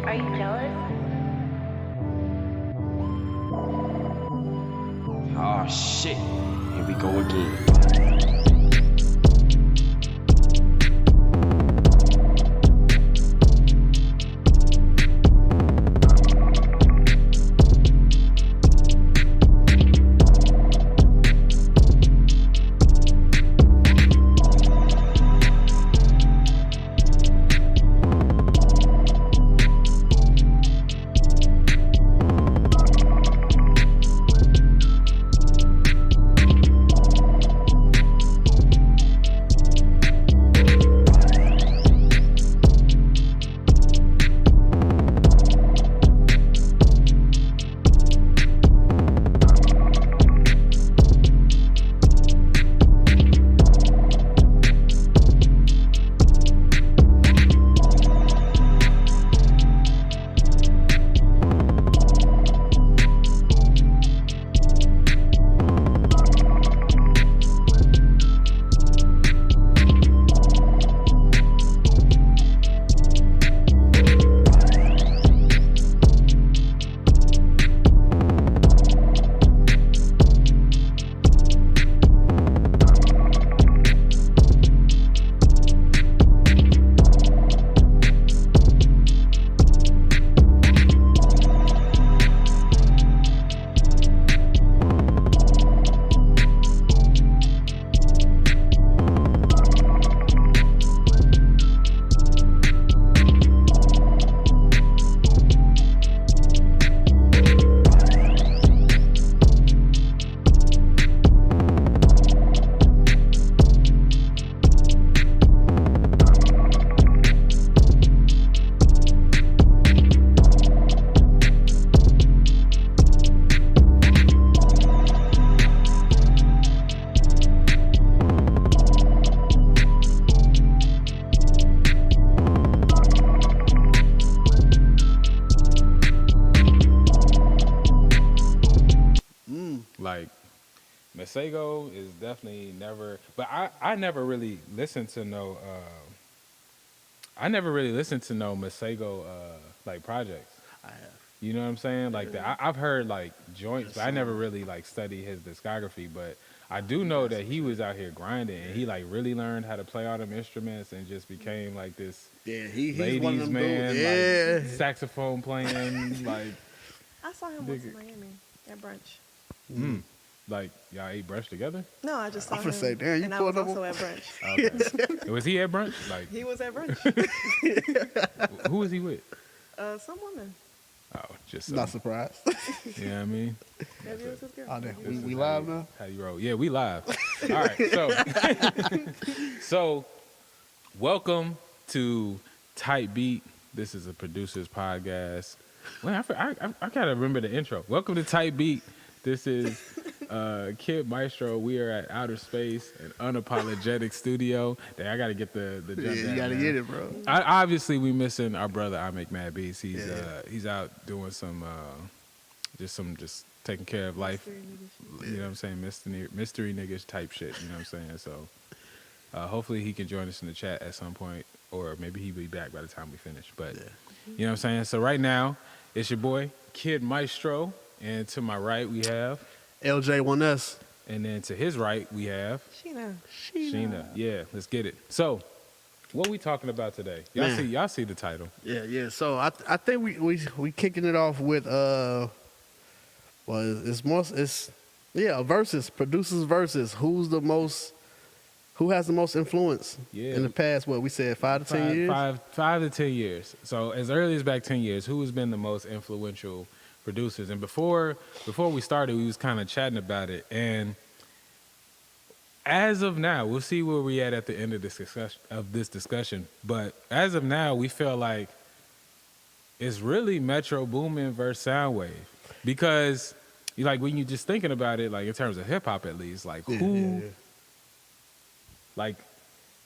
Are you jealous? Oh shit, here we go again. Like Masego is definitely never, but I never really listened to no I never really listened to no Masego like projects. I have. You know what I'm saying? Like I've heard like joints, The but I never song. really like studied his discography. But I do know that he was out here grinding, and he like really learned how to play all them instruments, and just became like this Yeah, he's ladies one of them man, dudes. Yeah. like saxophone playing, like I saw him once in Nigga. Miami at brunch. like y'all ate brunch together. No, I just saw I'm him. finna say, damn, you and I pulled was up also on- at brunch. Okay. Was he at brunch? Like He was at brunch. who was he with? Some woman. Oh, just Not surprised. you know what I mean? Maybe it was his girl. Oh, damn. Maybe it was We his- live now? How you roll? Yeah, we live. All right, so welcome to Tight Beat. This is a producer's podcast. Well, I gotta remember the intro. Welcome to Tight Beat. This is Kid Maestro. We are at Outer Space, an unapologetic studio. Dang, I gotta get the jump Yeah, down, you gotta man. get it, bro. Obviously, we missing our brother. I make mad beats. He's out doing some just taking care of life. Mystery nigga shit. You know what I'm saying? Mystery niggas type shit. You know what I'm saying? So hopefully he can join us in the chat at some point, or maybe he'll be back by the time we finish. But you know what I'm saying? So right now, it's your boy, Kid Maestro. And to my right, we have, LJ1S. and then to his right, we have Sheena. Sheena. Yeah, let's get it. So, what we talking about today? Man. Y'all see the title. Yeah. So I think we kicking it off with a versus, producers versus. Who has the most influence Yeah. in the past? What we said, 5 to 10 years. Five to 10 years. So as early as back 10 years, who has been the most influential producers? And before we started, we was kind of chatting about it. And as of now, we'll see where we at the end of this discussion. But as of now, we feel like it's really Metro Boomin versus Sounwave, because like when you just thinking about it, like in terms of hip hop at least, like who. Yeah. Like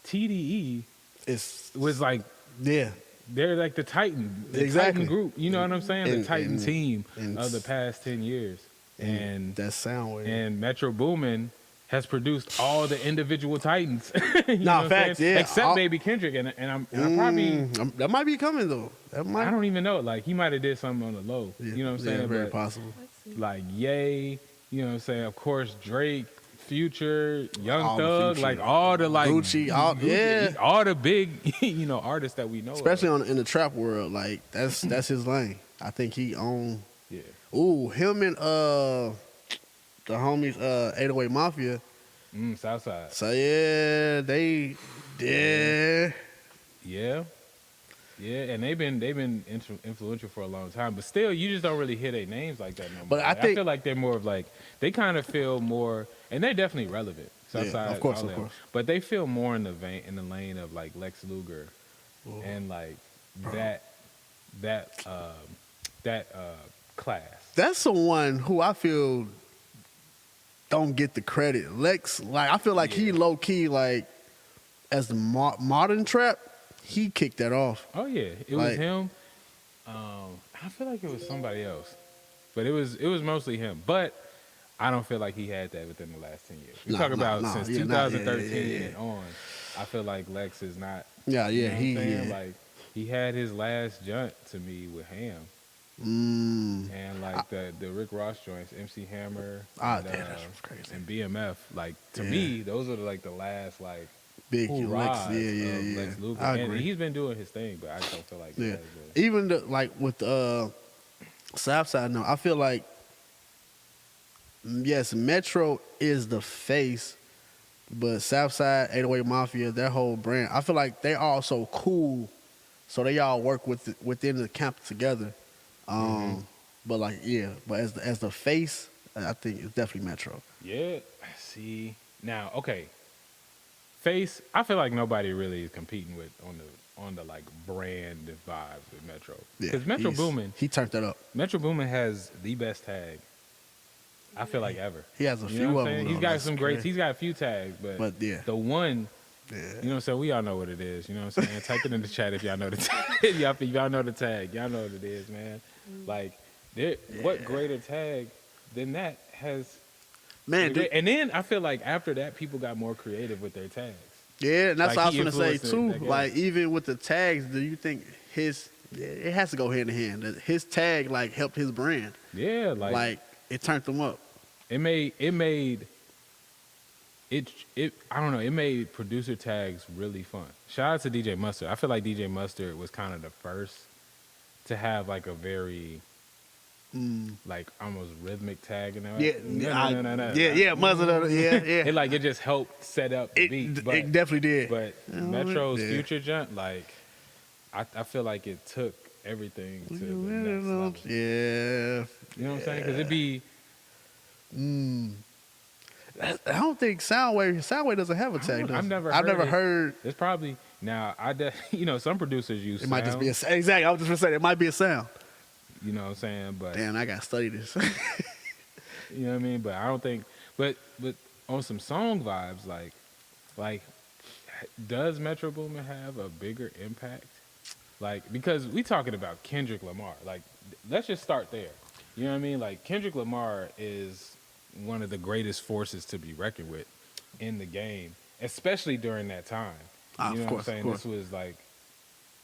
TDE It's was like yeah. they're like the Titan Exactly. group. You know what I'm saying? The And- Titan team and- of the past 10 years. And that Sounwave. and Metro Boomin has produced all the individual Titans. You know Nah, what I'm facts, saying? yeah. Except maybe Kendrick, and I'm probably that might be coming though. That might. I don't even know. Like he might have did something on the low. Yeah, You know what I'm yeah, saying? very But possible. Let's see. like Ye, you know what I'm saying? Of course, Drake, Future, Young All the Thug, Future. like all the like Gucci, yeah. all the big artists that we know. Especially of. in the trap world, like that's his lane. I think he own. Yeah. Ooh, him and the homies 808 Mafia. Southside. So yeah, Yeah. Yeah, and they've been influential for a long time, but still, you just don't really hear their names like that no more. But I Like, think- feel like they're more of like they kind of feel more, and they're definitely relevant. Yeah, Southside, of course, all of them. course. But they feel more in the lane of like Lex Luger, and like that class. That's someone who I feel don't get the credit. Lex, like I feel like he Yeah. low key like as the modern trap, he kicked that off. Oh yeah, it Like- was him. I feel like it was somebody else, but it was mostly him. But I don't feel like he had that within the last 10 years. We Nah, talk nah, about nah, since yeah, nah, 2013 yeah. and on. I feel like Lex is not. Yeah, You yeah, know he what I'm saying? yeah. Like he had his last jaunt to me with Ham and like the Rick Ross joints, MC Hammer, and, Damn, that's crazy. and BMF. Like to Yeah. me, those are like the last like Big hoorahs Lex, of Lex Luger. I And agree. he's been doing his thing, but I just don't feel like Yeah, it has been. even like with Southside. No, I feel like yes, Metro is the face, but Southside, 808 Mafia, that whole brand. I feel like they all so cool, so they all work within the camp together. But like but as the face, I think it's definitely Metro. Yeah. See now, okay. Face. I feel like nobody really is competing with on the like brand vibes with Metro. Yeah, Because Metro Boomin, he turned that up. Metro Boomin has the best tag. I feel like ever. He has a You few know what of I'm them. saying? He's though. got That's some great. crazy. He's got a few tags, But yeah. the one. Yeah. You know what I'm saying? We all know what it is. You know what I'm saying? Type it in the chat if y'all know the tag. y'all know the tag. Y'all know what it is, man. Like, what greater tag than that has? Man, dude, And then I feel like after that, people got more creative with their tags. yeah, and that's like, what I he was gonna say influenced too. that game. Like even with the tags, do you think it has to go hand in hand? That his tag like helped his brand. Yeah, Like it turned them up. it made I don't know, it made producer tags really fun. Shout out to DJ Mustard. I feel like DJ Mustard was kind of the first to have like a very like almost rhythmic tag in there. Yeah, yeah, Mother, yeah. It just helped set up the beat. But, It definitely did. but Yeah. Metro's Future jump, like I feel like it took everything to the next level. Yeah. You know what I'm saying? Because it'd be I don't think Sounwave doesn't have a tag. does I've it? never I've never it. heard. It's probably now. Some producers use. It might just be sound, exactly. I was just gonna say it might be a sound. You know what I'm saying? But Damn, I gotta study this. you know what I mean. But I don't think. But on some song vibes, like, does Metro Boomin have a bigger impact? Like, because we talking about Kendrick Lamar. Like, let's just start there. You know what I mean? Like, Kendrick Lamar is one of the greatest forces to be reckoned with in the game, especially during that time. Ah, You know of what course, I'm of saying? course. This was like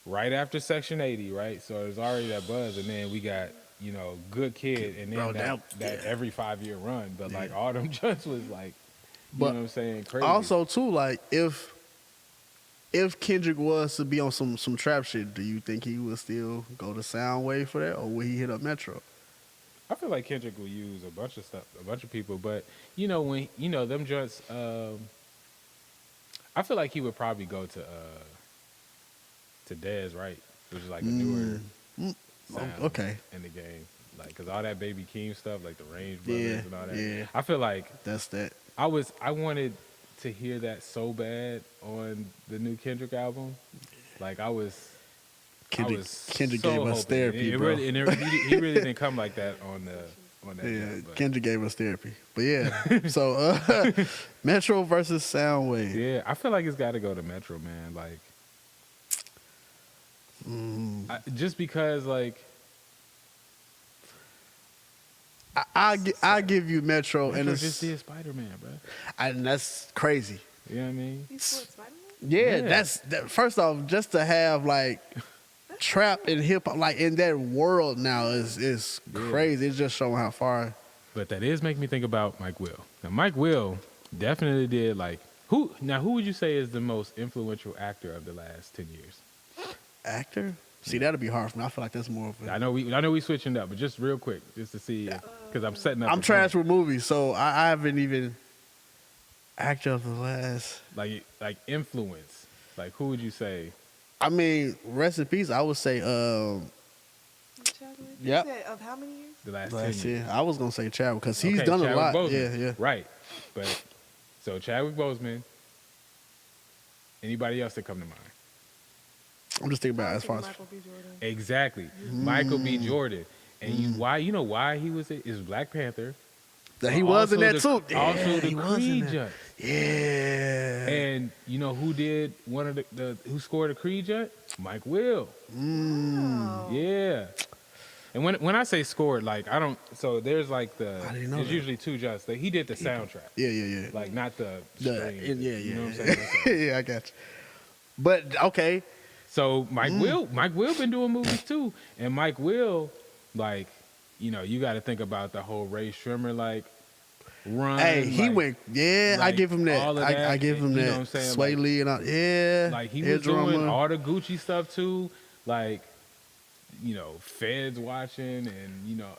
right after Section 80, right? So there's already that buzz, and then we got, Good Kid, and then Bro, that yeah. every 5-year run. But like all them joints was like, you But know what I'm saying? Crazy. Also, too, like if Kendrick was to be on some trap shit, do you think he would still go to Soundwave for that, or would he hit up Metro? I feel like Kendrick will use a bunch of stuff, a bunch of people, but when them joints, I feel like he would probably go to Dez, right? Which is like a newer sound okay. in the game, like because all that Baby Keem stuff, like the Range Brothers Yeah, and all that. yeah. I feel like That's that. I wanted to hear that so bad on the new Kendrick album, like I was Kendrick so gave us hoping. therapy, It bro. really, and he really didn't come like that on that. Yeah, joint, but- Kendrick gave us therapy. But yeah, so Metro versus Soundwave. Yeah, I feel like it's got to go to Metro, man. Like, just because, like, I give you Metro, and Metro it's just did Spider-Man, bro. and that's crazy. You know what I mean? He scored Spider-Man? Yeah, Yeah. first off, just to have like trap and hip hop like in that world now is crazy. It's just showing how far. But that is making me think about Mike Will. Now, Mike Will definitely did like who would you say is the most influential actor of the last 10 years? Actor? See, that'd be hard for me. I feel like that's more of a. I know we switching up, but just real quick, just to see, because I'm setting up. I'm the trash point. with movies, so I haven't even actor of the last. Like influence. Like who would you say? I mean, rest in peace. I would say, Chadwick? Yep. You said of how many years? The last 10 last years. year. I was gonna say Chadwick because he's Okay, done a Chadwick lot. Boseman. Yeah, yeah. Right. But so Chadwick Boseman. Anybody else that come to mind? I'm just thinking about as far as Michael B. Jordan. Exactly. Michael B. Jordan. And you know why he was is Black Panther. that he was in Also that the- too. Also Yeah, the he was in Creed that. Judge. Yeah. And you know who did one of the who scored a Creed Judge? Mike Will. Wow. Yeah. And when I say scored, like I don't. So there's like I didn't know there's that. usually two judges. Like, he did the soundtrack, Yeah. like not the The- strings. yeah. You know what I'm saying? So, yeah, I got you. But okay, so Mike Will been doing movies too, and Mike Will, like, you know, you got to think about the whole Ray Shrimmer like run. hey, he like, went. Yeah, I like, give him that. all of I that, give him you know that. what I'm saying? Sway Like- Lee and all. Yeah, like he Ear was doing drummer. all the Gucci stuff too, like. You know, Feds watching, and all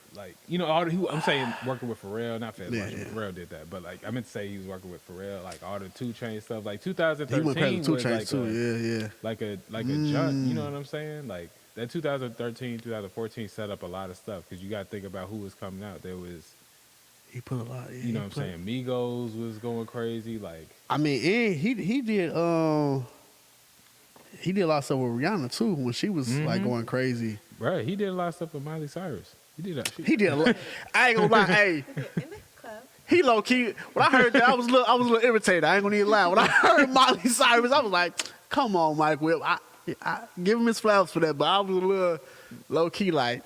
the, I'm saying working with Pharrell, not Feds Yeah, watching. yeah. Pharrell did that, but like I meant to say he was working with Pharrell, like all the 2 Chainz stuff, like He 2013 went crazy. 2 was Chainz like too. a, Yeah. like a junk. You know what I'm saying? Like that 2013, 2014 set up a lot of stuff because you got to think about who was coming out. There was, He put a lot. Yeah, you know, what I'm saying Migos was going crazy. Like I mean, and he did. He did a lot of stuff with Rihanna too when she was like going crazy. bro, he did a lot of stuff with Miley Cyrus. He did that. He did a lot. I ain't gonna lie. Hey, In the club. he low key. When I heard that, I was a little irritated. I ain't gonna even lie. When I heard Miley Cyrus, I was like, "Come on, Mike Will." I give him his flowers for that, but I was a little low key like,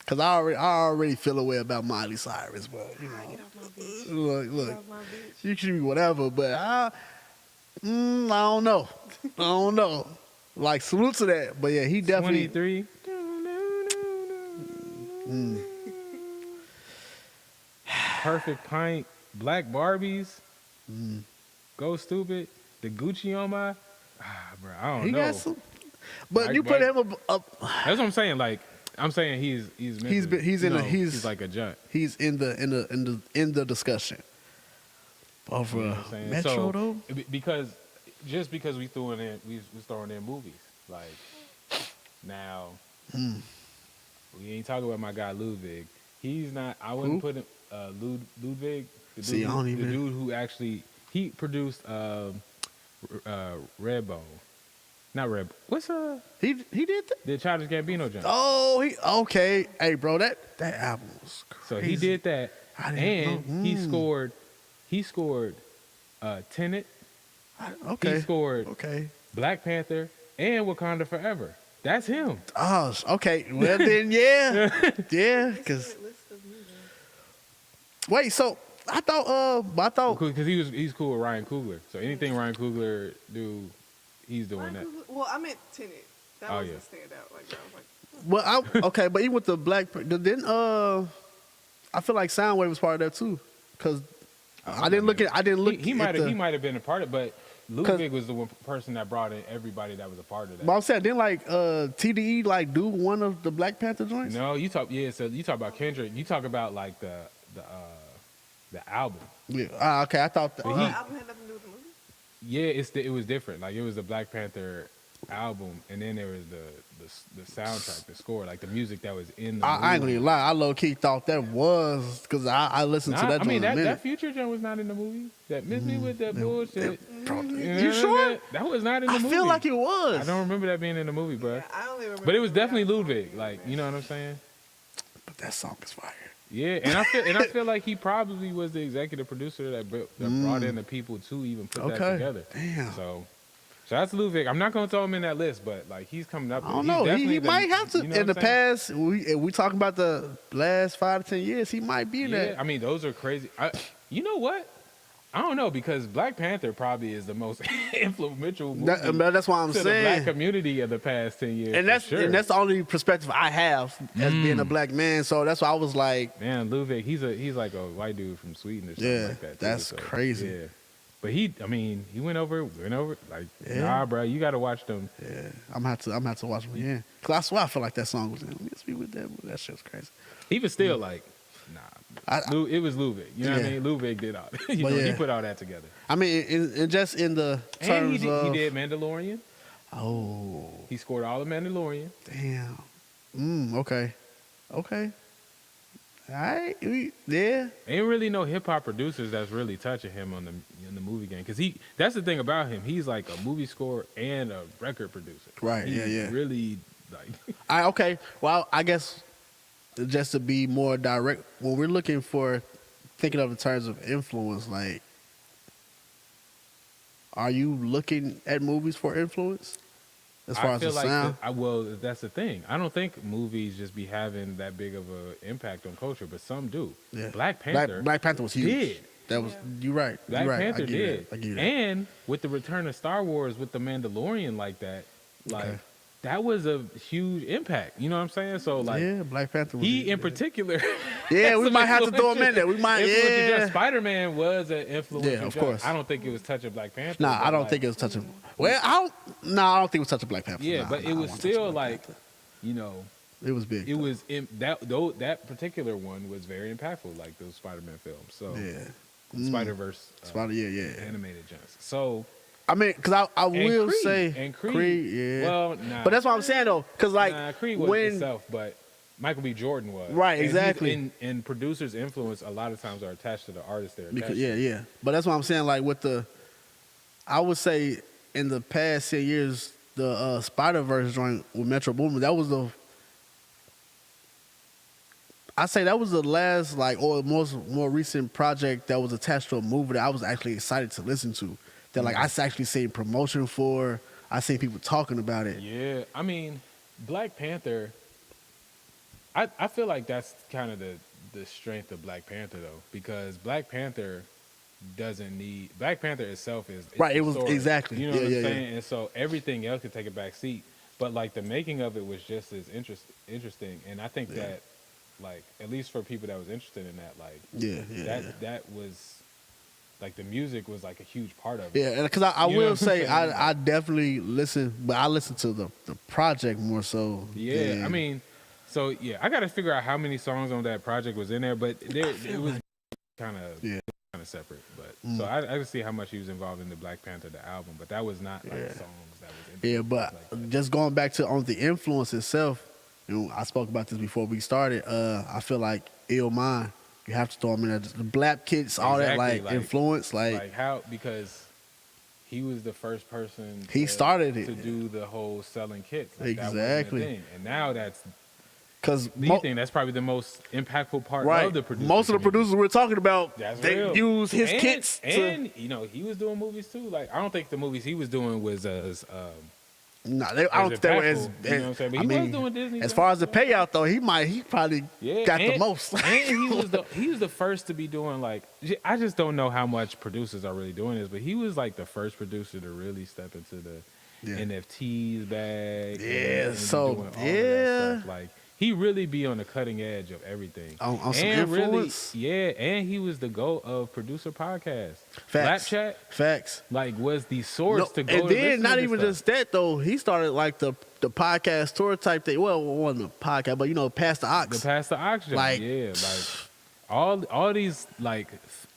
cause I already feel a way about Miley Cyrus, but you know, Get off my bitch. look, Get off my bitch. you can be whatever, but I don't know. I don't know. Like salute to that, but yeah, he definitely. 23. Perfect Pint, Black Barbies, Go Stupid, the Gucci on my, bro, I don't He know. got some, but Like, you put him up. That's what I'm saying. Like I'm saying, he's He's in a- he's like a junk. He's in the discussion. Over You know what I'm saying? Metro So, though. because we threw in we was throwing in movies like now we ain't talking about my guy Ludwig. He's not. I wouldn't put him Ludwig. The See, dude, I don't the even- dude who actually he produced Redbone. Not Red. What's He did that. the Childish Gambino jump? Oh, he okay. Hey, bro, that album was So crazy. he did that, I didn't and know. he scored Tenet. Okay. He scored Okay. Black Panther and Wakanda Forever. That's him. Oh, okay. Well then, yeah, yeah. Cause List of movies. wait, so I thought Because he's cool with Ryan Coogler. So anything Ryan Coogler do, he's doing that. Well, I meant Tenet. That Oh, was yeah. a standout. Like, I was like, well, okay, but even with the Black, then I feel like Sounwave was part of that too, cause I didn't look at. He might at the- have been a part of it, but Ludwig was the one person that brought in everybody that was a part of that. But I'm saying, didn't like TDE like do one of the Black Panther joints? No, so you talk about Kendrick. You talk about like the album. Yeah. Okay, I thought that. oh, the album had nothing to do with the movie? Yeah, it was different. Like it was the Black Panther album, and then there was the soundtrack, the score, like the music that was in the I ain't gonna movie. even lie. I low key thought that was because I listened to Nah, that. I mean, joint in a that minute. Future joint was not in the movie. That Miss Me with that bullshit. You sure? That was not in the I movie. feel like it was. I don't remember that being in the movie, bro. Yeah, I only remember. But it was the definitely album. Ludwig. Like, you know what I'm saying? But that song is fire. Yeah, and I feel like he probably was the executive producer that brought in the people to even put that Okay. together. Damn. So Shout out to Ludwig. I'm not gonna throw him in that list, but like he's coming up. I don't He's know. definitely He might have to. you know In the what I'm saying? past, we talking about the last 5 to 10 years. He might be in Yeah, that. I mean those are crazy. You know what? I don't know because Black Panther probably is the most influential movie That's what I'm to the saying. black community of the past 10 years. And that's for sure. and that's the only perspective I have as being a black man. So that's why I was like, Man, Ludwig, he's like a white dude from Sweden or something Yeah, like that. too, that's so, crazy. Yeah. But he went over, like, Yeah. nah, bro, you got to watch them. yeah, I'm gonna have to watch him again. Cause I swear I feel like that song was in. Miss Me with that. That shit's crazy. Even still, like, nah. It was Ludwig. You know what I Yeah. mean? Ludwig did all But he yeah. put all that together. I mean, in just in the And terms of he did Mandalorian. oh He scored all the Mandalorian. damn. Okay. All right. Yeah. Ain't really no hip hop producers that's really touching him in the movie game because that's the thing about him. He's like a movie score and a record producer. Right, He's yeah. Really like Okay. Well, I guess just to be more direct, when we're looking for thinking of in terms of influence, like, are you looking at movies for influence as far I as feel the like sound? well, that's the thing. I don't think movies just be having that big of an impact on culture, but some do. Yeah. Black Panther, Black Panther was huge. did. That was Yeah. you right. Black you right. Panther I give did. You that. I give you that. And with the return of Star Wars, with the Mandalorian like that, like Okay. that was a huge impact. You know what I'm saying? So like yeah, Black Panther was he huge, in particular. Yeah, we might have to throw him in there. We might. Yeah. Spider-Man was an influence. Yeah, of course. I don't think it was touching Black Panther. Nah, but I don't like, think it was touching. Well, I don't think it was touching Black Panther. Yeah, Nah, but nah, it I was wasn't touching still Black like, Panther. you know, It was big. it was in that particular one was very impactful, like those Spider-Man films. So Yeah. Spider-Verse, Spider. Yeah. animated joints. So I mean, because I will Creed, say and Creed, yeah. well, nah, But that's what I'm saying though, because like Creed wasn't when itself, but Michael B. Jordan was Right, And he's exactly. And producers' influence a lot of times are attached to the artist they're attached because, to. yeah. But that's what I'm saying. Like with I would say in the past 10 years, the Spider-Verse joint with Metro Boomin, that was I say that was the last like or more recent project that was attached to a movie that I was actually excited to listen to. That like I actually seen promotion for. I seen people talking about it. Yeah, I mean, Black Panther. I feel like that's kind of the strength of Black Panther though, because Black Panther itself is Right, the it was- story. exactly. You know what I'm Yeah. saying? And so everything else could take a back seat, but like the making of it was just as interesting. And I think that like at least for people that was interested in that, like that was like the music was like a huge part of it. Yeah, because I You know will what I'm say saying? I definitely listen, but I listen to the project more so. Yeah, than- I mean, so yeah, I got to figure out how many songs on that project was in there, but it was kind of separate. But so I can see how much he was involved in the Black Panther the album, but that was not like songs that was in yeah, but like that. just going back to on the influence itself, you know, I spoke about this before we started. I feel like Ill Mind, you have to throw him in there. The Black Kids, all that Exactly, like influence, like how because he was the first person He started it. to do the whole selling kits. Like, that Exactly. wasn't a thing. And now that's because the thing. That's probably the most impactful part right, of the producer. most of the community. producers we're talking about, That's they real. use his And- kits to. and you know he was doing movies too. Like I don't think the movies he was doing was as Nah, I don't think they were as. impactful, you know what I'm saying? But I he was mean, doing Disney as stuff, far as the you know? payout though, he probably got the most. And he was the first to be doing like I just don't know how much producers are really doing this, but he was like the first producer to really step into the NFTs bag. Yeah, and so, doing all of that yeah. stuff. Like he really be on the cutting edge of everything. On some and influence? Really, and he was the GOAT of producer podcasts. Facts. Snapchat Facts. like was the source to go and to then listen not to even stuff. just that though. He started like the podcast tour type thing. Well, it wasn't a podcast, but you know, past the ox. The past the oxygen. Like- Yeah, like all these like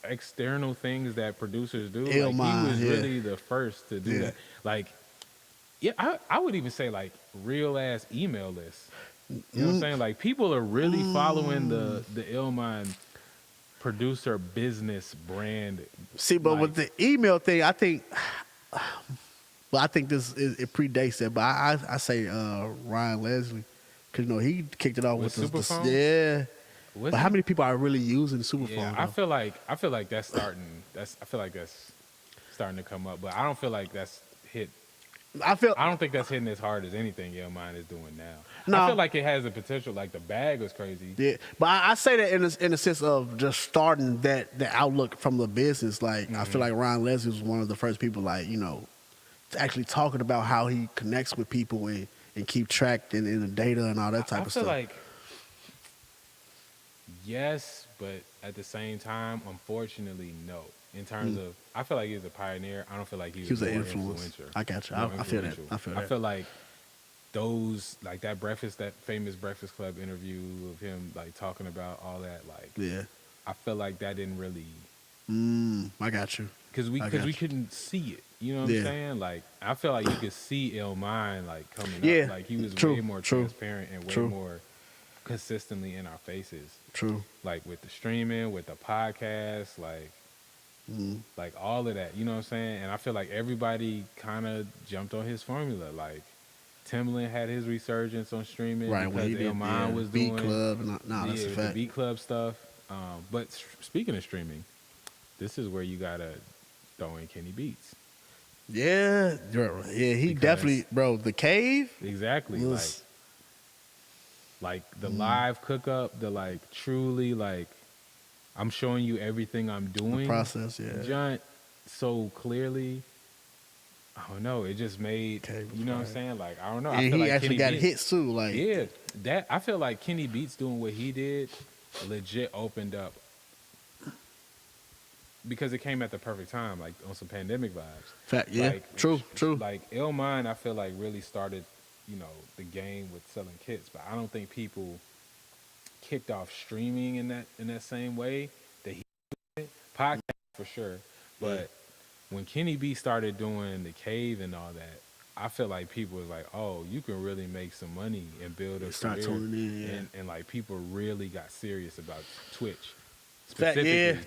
external things that producers do. Ill Like, Mind, he was yeah. really the first to do Yeah. that. Like, yeah, I would even say like real ass email lists. You know what I'm saying? Like people are really following the Ill Mind producer business brand. See, but like- with the email thing, I think. Well, I think it predates that, but I say Ryan Leslie, because you know he kicked it off With with the Superphone? yeah. Was But he- how many people are really using Superphone? Yeah, I feel like that's starting. I feel like that's starting to come up, but I don't feel like that's hit I feel I don't think that's hitting as hard as anything Illmind is doing now. No. I feel like it has the potential. Like the bag was crazy. yeah, but I say that in the sense of just starting the outlook from the business. Like I feel like Ryan Leslie was one of the first people, like actually talking about how he connects with people and keep track in the data and all that type I of feel stuff. like yes, but at the same time, unfortunately, no. In terms of, I feel like he was a pioneer. I don't feel like he was an more influence. influencer. I got you. More I feel that. influential. I feel I that. feel like those, like that famous Breakfast Club interview of him like talking about all that, like Yeah. I feel like that didn't really I got you. because we I got you. couldn't see it. You know what Yeah. I'm saying? Like I feel like you could see Illmind like coming Yeah. up. Like he was True. way more True. transparent and way True. more consistently in our faces. True. Like with the streaming, with the podcast, like all of that. You know what I'm saying? And I feel like everybody kind of jumped on his formula. Like Timbaland had his resurgence on streaming Right, when because he did Illmind was Beat doing Club and that's a the fact. Beat Club stuff. But speaking of streaming, this is where you gotta throw in Kenny Beats. Yeah, he Because- definitely, bro. The Cave Exactly. was Like the live cook up, the like truly like I'm showing you everything I'm doing. process. Yeah, John so clearly. I don't know. It just made Cave was you know what I'm fire. saying. Like I don't know. I and feel he like actually Kenny got Beats, hits too. Like Yeah, that I feel like Kenny Beats doing what he did legit opened up because it came at the perfect time, like on some pandemic vibes. fact. Yeah, Like, true. Like Illmind, I feel like really started, the game with selling kits, but I don't think people kicked off streaming in that same way that he did. Podcast for sure, but when Kenny B started doing the Cave and all that, I feel like people was like, oh, you can really make some money and build a Start career. tuning in, yeah. And like people really got serious about Twitch. Fact,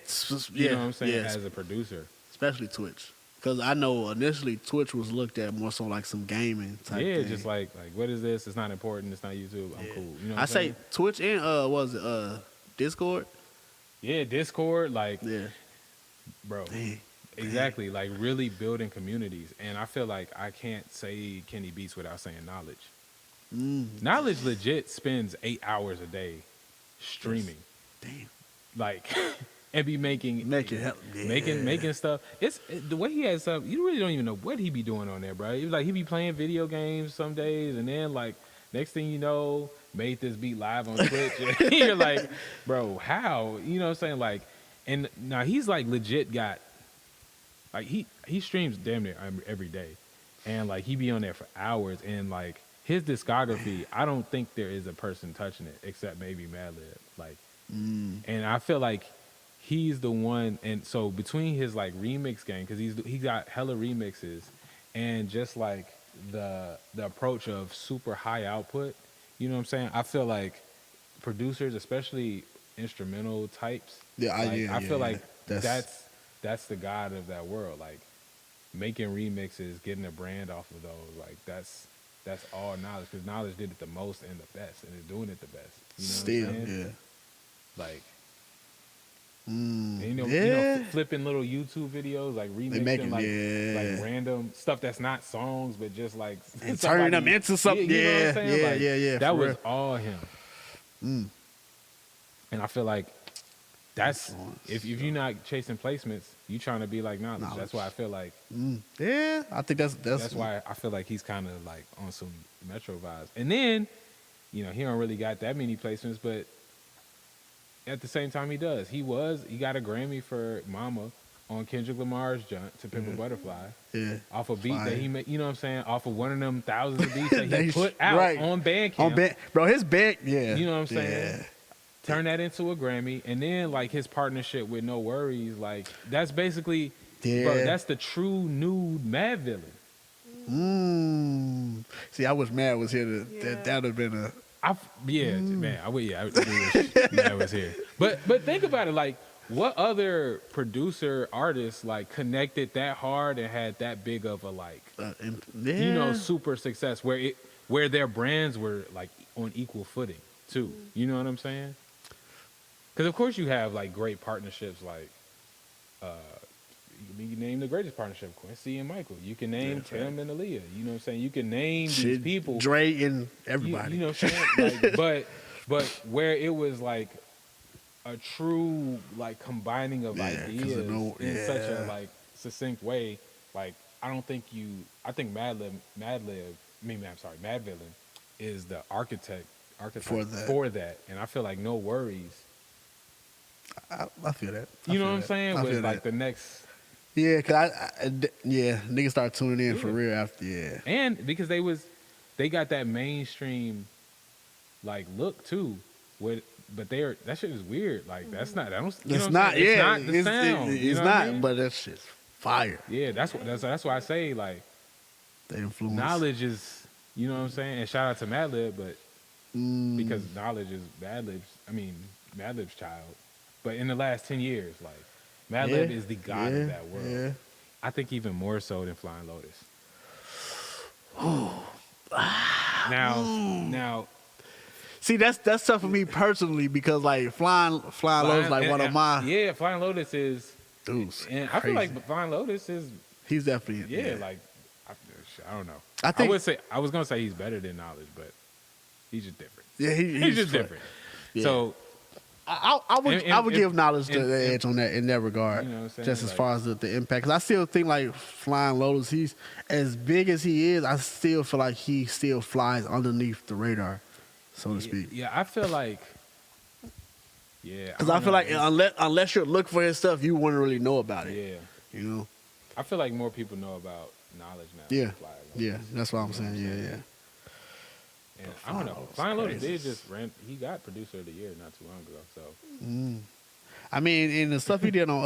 Specifically, you know what I'm saying, yeah, as a producer. especially Twitch. Because I know initially Twitch was looked at more so like some gaming type Yeah, thing. just like what is this? It's not important. It's not YouTube. I'm cool. You know what I I'm say saying? Twitch and what was it Discord? Yeah, Discord, like, Yeah. bro. Dang. Exactly, like really building communities. And I feel like I can't say Kenny Beats without saying Knowledge. Knowledge legit spends 8 hours a day streaming. Damn. Like and be making stuff. The way he has stuff, you really don't even know what he be doing on there, bro. It was like he be playing video games some days, and then like next thing you know, made this beat live on Twitch. And you're like, bro, how? You know what I'm saying? Like, and now he's like legit got like he streams damn near every day, and like he be on there for hours, and like his discography, I don't think there is a person touching it except maybe Madlib. Like, and I feel like he's the one. And so between his like remix game, because he got hella remixes, and just like the approach of super high output, you know what I'm saying? I feel like producers, especially instrumental types, I feel like that's the god of that world. Like making remixes, getting a brand off of those, like that's all Knowledge, because Knowledge did it the most and the best, and is doing it the best. You know what I'm saying? Yeah. Like, and you know, flipping little YouTube videos, like remixing, like random stuff that's not songs, but just like and turning them into something. You know what I'm saying? Like, Yeah. That for was real. all him. And I feel like that's if you're not chasing placements, you trying to be like Knowledge. That's why I feel like Yeah, I think that's why I feel like he's kind of like on some Metro vibes. And then, he don't really got that many placements, but at the same time he does. He got a Grammy for Mama on Kendrick Lamar's Jump to Pimp a Butterfly. Yeah. Off a beat Fire. that he made, you know what I'm saying? Off of one of them thousands of beats that he put out right. on Bandcamp. Bro, his band, yeah. You know what I'm saying? Yeah. Turn that into a Grammy, and then like his partnership with No Worries, like that's basically, bro, that's the true nude Mad villain. See, I wish Mad was here. That would have been a. Man, I wish Mad was here. But think about it, like what other producer artist like connected that hard and had that big of a like, super success where their brands were like on equal footing too. You know what I'm saying? Because of course you have like great partnerships like You can name the greatest partnership, Quincy and Michael. You can name Yeah, Tim and Aaliyah. You know what I'm saying? You can name these Shit, people. Dre and You everybody. know what I'm saying? Like, but where it was like a true like combining of Yeah, 'cause ideas of in such a yeah. like succinct way. Like I think Mad Villain is the archetype For that. that. And I feel like No Worries. I feel that. You know what I'm saying? I Was feel like that. the next. Yeah, cause niggas start tuning in for Yeah. real after. Yeah, And because they got that mainstream like look too. But that shit is weird. Like that's not. I don't. You know it's what I'm not. saying? Yeah, it's not the sound. You it's know what I not. mean? But that shit's fire. Yeah, that's why I say like The influence. knowledge is. You know what I'm saying? And shout out to Madlib, but because knowledge is Madlib's child. But in the last 10 years, like Madlib is the god of that world. Yeah. I think even more so than Flying Lotus. Now, See, that's tough for me personally because like Flying Lotus like one of my Flying Lotus is, dudes. and I feel like Flying Lotus is, he's definitely like, I don't know. I think- I was gonna say he's better than Knowledge, but he's just different. Yeah, He's just fun. different. Yeah. So I would give Knowledge the edge on that in that regard. You know what I'm saying? Just as Like- far as the impact, because I still think like Flying Lotus, he's as big as he is. I still feel like he still flies underneath the radar, so to speak. yeah, I feel like, yeah, Because I feel like unless you're looking for his stuff, you wouldn't really know about it. yeah, You know. I feel like more people know about Knowledge now. Yeah. than Flying Lotus. Yeah, that's what I'm saying. Yeah. And I don't know. Flying Lotus did just he got producer of the year not too long ago. So I mean, in the stuff he did on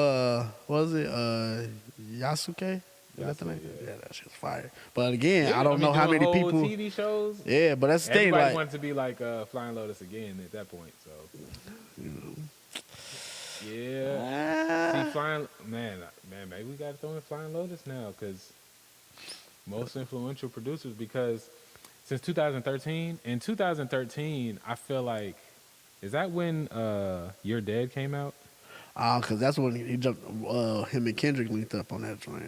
what was it Yasuke? Is that the name? Yasuke, Yeah, that shit's fire. But again, yeah, I don't know how doing many whole people. TV shows. Yeah, but that's the thing. Everybody Like, wanted to be like Flying Lotus again at that point. So yeah, see, Flying man, maybe we got to throw in Flying Lotus now because most influential producers. Because since 2013, in 2013, I feel like is that when You're Dead came out? because that's when he jumped. Him and Kendrick linked up on that joint.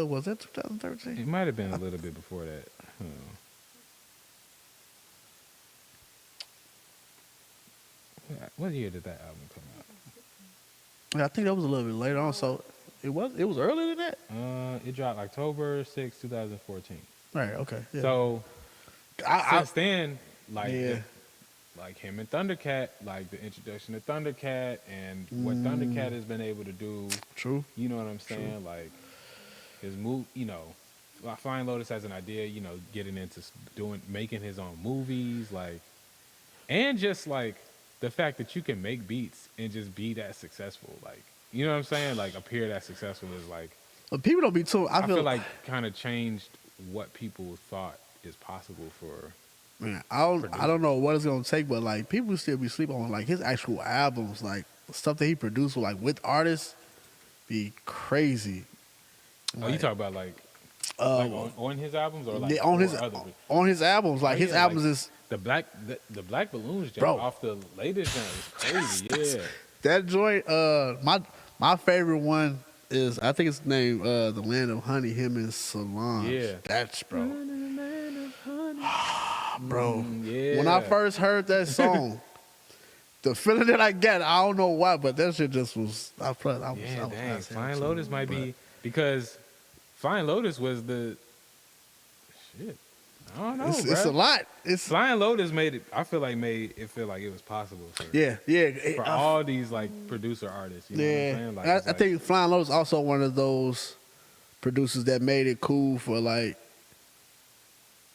Was that 2013? It might have been a little bit before that. What year did that album come out? Yeah, I think that was a little bit later on. So it was earlier than that. It dropped October 6, 2014. Right. Okay. Yeah. So since then, like Yeah. like him and Thundercat, like the introduction to Thundercat and what Thundercat has been able to do. True. You know what I'm saying? Like his move, Flying Lotus has an idea, getting into making his own movies, like, and just like the fact that you can make beats and just be that successful, like, you know what I'm saying? Like appear that successful is like, But people don't be too. I feel like kind of changed what people thought is possible for. Man, I don't know what it's gonna take, but like people still be sleeping on like his actual albums, like stuff that he produced, with artists, be crazy. Oh, you talk about like on his albums or like on his or other? on his albums, like Oh, his yeah, albums like is the Black Balloons jump Bro. off the latest jump is crazy. Yeah. that joint. My favorite one is I think it's named The Land of Honey. Him and Solange. Yeah. That's bro. Bro, yeah. when I first heard that song, the feeling that I got, I don't know why, but that shit just was. I was Yeah, not dang. saying Flying too, Lotus might but- be because Flying Lotus was the shit. I don't know, It's bruh. a lot. It's Flying Lotus made it. I feel like made it feel like it was possible for yeah. all these like producer artists. You know what I'm saying? Like, it's I like- think Flying Lotus also one of those producers that made it cool for like,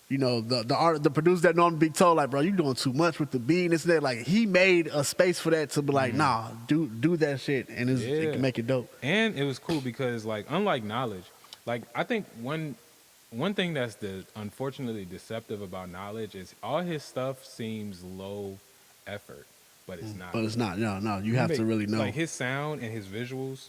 the producers that normally be told like, bro, you doing too much with the beat and this and that. Like he made a space for that to be like, nah, do that shit and it Yeah. can make it dope. And it was cool because like unlike Knowledge, like I think one thing that's unfortunately deceptive about Knowledge is all his stuff seems low effort, but it's not. But it's not. No. You have to really know. Like his sound and his visuals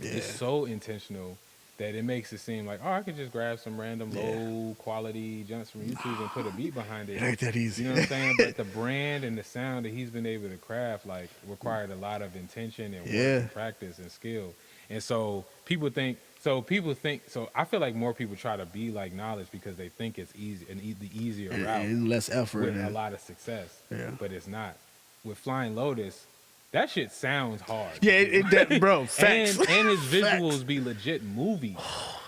is so intentional that it makes it seem like, I could just grab some random low quality junks from YouTube and put a beat behind it. It ain't that easy. You know what I'm saying? But the brand and the sound that he's been able to craft required a lot of intention and work and practice and skill. And so people think So people think. So I feel like more people try to be like Knowledge because they think it's easy and the easier route and less effort. with a And, lot of success. Yeah. But it's not. With Flying Lotus, that shit sounds hard. yeah, bro, facts. And his visuals be legit movies.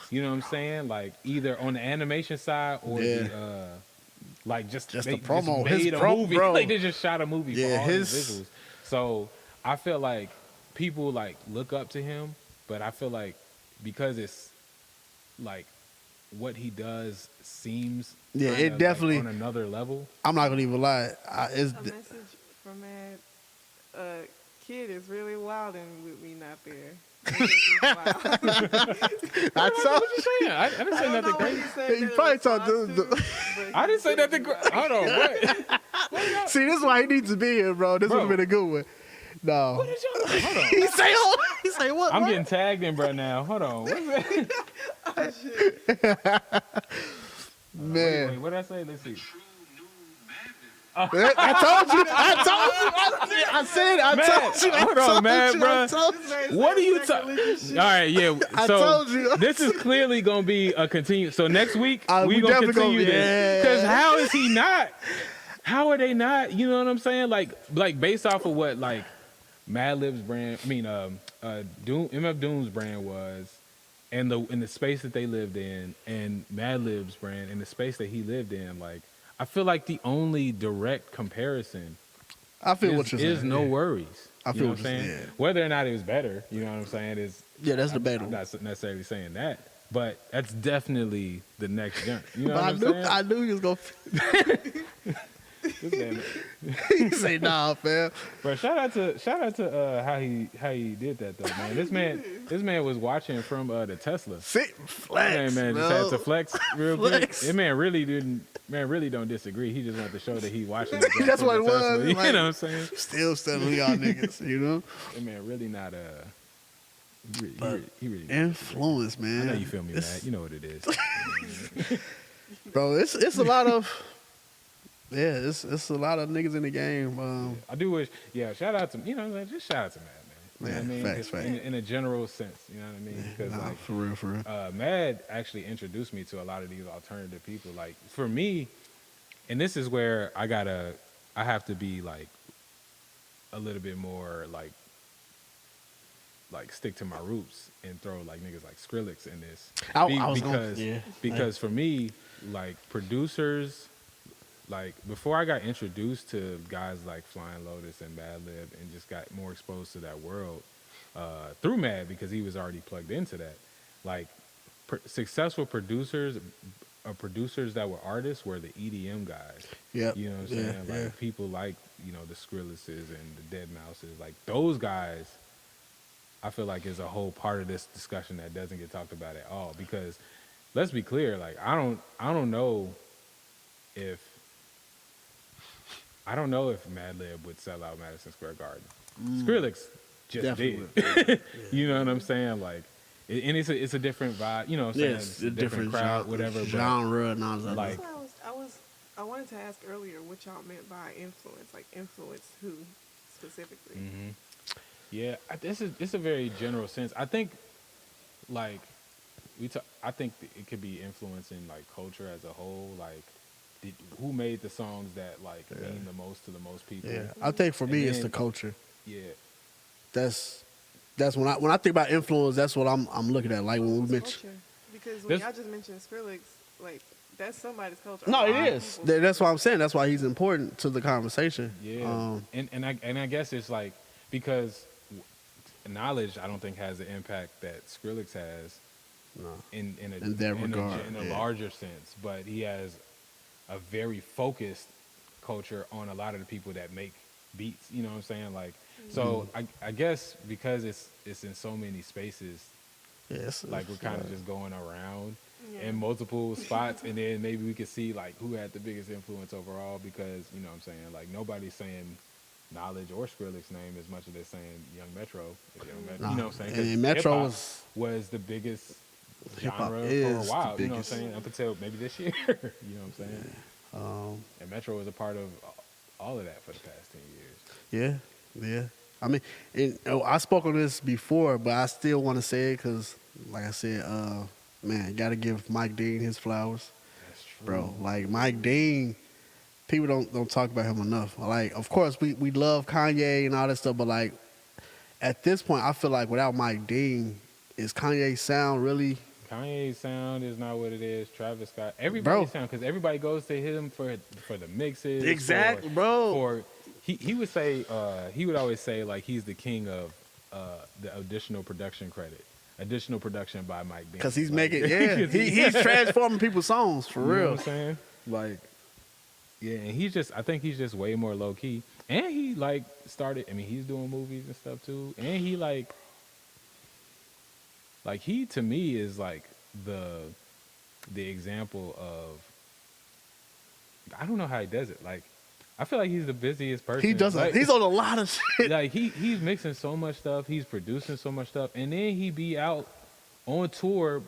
You know what I'm saying? Like either on the animation side or Yeah. the like just Just they the promo. Just made His a promo, movie. bro. Like they just shot a movie Yeah, for all his his- visuals. So I feel like people like look up to him, but I feel like because it's like what he does seems Yeah, kinda, it definitely- like, on another level. I'm not gonna even lie. It's A message from Mad. Kid is really wild and with me not there. I told What you saying? I didn't say nothing crazy. He probably told I didn't say nothing crazy. Hold on, what? See, this is why he needs to be here, bro. This would Bro. have been a good one. No. What did y'all? Hold on. He say, oh, he say what? I'm what? getting tagged in, bro. Now, hold on. What is that? Man. Wait, what did I say? Let's see. I told you. I said it. I Man, told you. hold on, man, bro. I told you. What are you talking? All right, yeah. I So told you. this is clearly gonna be a continue. So next week We we gonna definitely continue gonna- this. Because how is he not? How are they not? You know what I'm saying? Like based off of what like Madlib's brand, Doom, MF Doom's brand was, and the space that they lived in, and Madlib's brand and the space that he lived in, like. I feel like the only direct comparison I feel what you're saying. is no yeah. worries. I You feel know what what I'm you're saying. saying. Whether or not it was better, you know what I'm saying, is Yeah, that's I'm debatable. not necessarily saying that, but that's definitely the next jump. You know But what I'm I knew he was gonna. saying? This man- He say nah, fam. Bro, shout out to how he did that though, man. This man was watching from the Tesla. Sit flex, Man, bro. just had to flex real Flex. quick. That man really don't disagree. He just wanted to show that he watching. It That's from what the it Tesla. was. You Like- know what I'm saying? Still studying y'all niggas, you know. That man really not he really Influence, man. I know you feel me, It's- Matt. You know what it is. bro. It's a lot of. Yeah, it's a lot of niggas in the game. I do wish, shout out to, you know what I'm saying? Just shout out to Matt, man. You know what I mean? facts, Just facts. in a general sense, you know what I mean? Because Nah, like, for real. Mad actually introduced me to a lot of these alternative people. Like for me, and this is where I have to be like a little bit more like stick to my roots and throw like niggas like Skrillex in this. I was gonna- because yeah. because for me, like producers, like before I got introduced to guys like Flying Lotus and Madlib and just got more exposed to that world through Mad because he was already plugged into that. Like successful producers that were artists were the EDM guys. Yep. You know what I'm Yeah, saying? yeah. Like people like, you know, the Skrillexes and the Dead Mouses, like those guys I feel like is a whole part of this discussion that doesn't get talked about at all. Because let's be clear, like I don't know if Madlib would sell out Madison Square Garden. Skrillex just Definitely. did. You know what I'm saying? Like, and it's a different vibe. You know what I'm saying? Yeah, it's a different crowd, genre, whatever. But genre and all that. Like- I wanted to ask earlier what y'all meant by influence. Like influence who specifically? yeah, it's a very general sense. I think, like, I think it could be influencing like culture as a whole. Like, who made the songs that like mean the most to the most people? yeah, I think for me And it's the then- culture. Yeah. That's when I think about influence. That's what I'm looking at. Like when we mentioned. Culture. Because when There's- y'all just mentioned Skrillex, like that's somebody's culture. No, A it lot of is. people's That's what I'm culture. saying. That's why he's important to the conversation. Yeah, and I guess it's like because knowledge I don't think has the impact that Skrillex has No. in that regard, in a yeah. larger sense, but he has a very focused culture on a lot of the people that make beats. You know what I'm saying? Like, so I guess because it's in so many spaces, Yes. like we're kind of just going around Yeah. in multiple spots, and then maybe we could see like who had the biggest influence overall. Because you know what I'm saying, like nobody's saying Knowledge or Skrillex's name as much as they're saying Young Metro. Nah. You know what I'm saying? 'Cause And Metro hip-hop was the biggest Hip-hop genre is for a the while. You know what I'm biggest. saying? Up until maybe this year. You know what I'm saying? And Metro was a part of all of that for the past 10 years. Yeah. I mean, I spoke on this before, but I still want to say it because, like I said, man, got to give Mike Dean his flowers, That's true. bro. Like Mike Dean, people don't talk about him enough. Like, of course, we love Kanye and all that stuff, but like at this point, I feel like without Mike Dean, is Kanye's sound really? Kanye's sound is not what it is. Travis Scott, everybody's Bro. sound, because everybody goes to him for the mixes. Exactly, bro. For he would say he would always say like he's the king of the additional production credit, additional production by Mike Dean. Because he's Like, making, he's transforming people's songs for you know real. what I'm saying? Like, yeah, and I think he's just way more low key. And he like started. I mean, he's doing movies and stuff too. And he like he to me is like the example of. I don't know how he does it. Like, I feel like he's the busiest person. He does. Like, He's on a lot of shit. like he's mixing so much stuff. He's producing so much stuff, and then he be out on tour,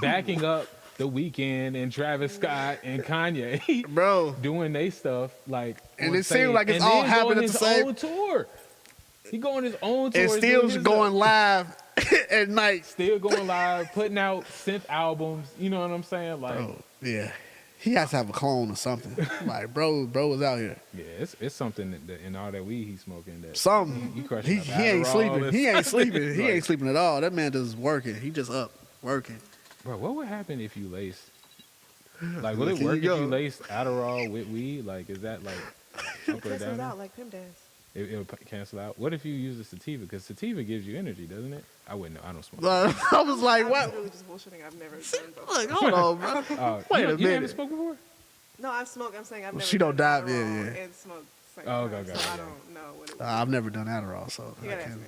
backing up The Weeknd and Travis Scott and Kanye, Bro. doing they stuff like. And on it seems stage, like it's and all then happening going at the his same- own tour. He going his own tour. And doing still his going stuff. live at night. Still going live, putting out synth albums. You know what I'm saying? Like, Bro, yeah. He has to have a clone or something. Like, bro was out here. yeah, it's something that in all that weed he's smoking that Something. he crushing He up ain't Adderall sleeping. and He ain't stuff. sleeping. He Like, ain't sleeping at all. That man just working. He just up working. Bro, what would happen if you laced? Like, will Look, it here work you if you go. laced Adderall with weed? Like, is that like up or Cancels down? out like Pim Dance. It'll cancel out. What if you use a sativa? Because sativa gives you energy, doesn't it? I wouldn't know. I don't smoke. I was like, I'm what? literally just bullshitting. I've never done both. Like, hold on, bro. Wait a you haven't minute. smoked before? No, I smoke. I'm saying I've never. She don't done dive, yeah, Adderall yeah. And smoke. Same Oh, time, okay, so okay. I don't know what it was. I've never done Adderall, so You I gotta ask can't.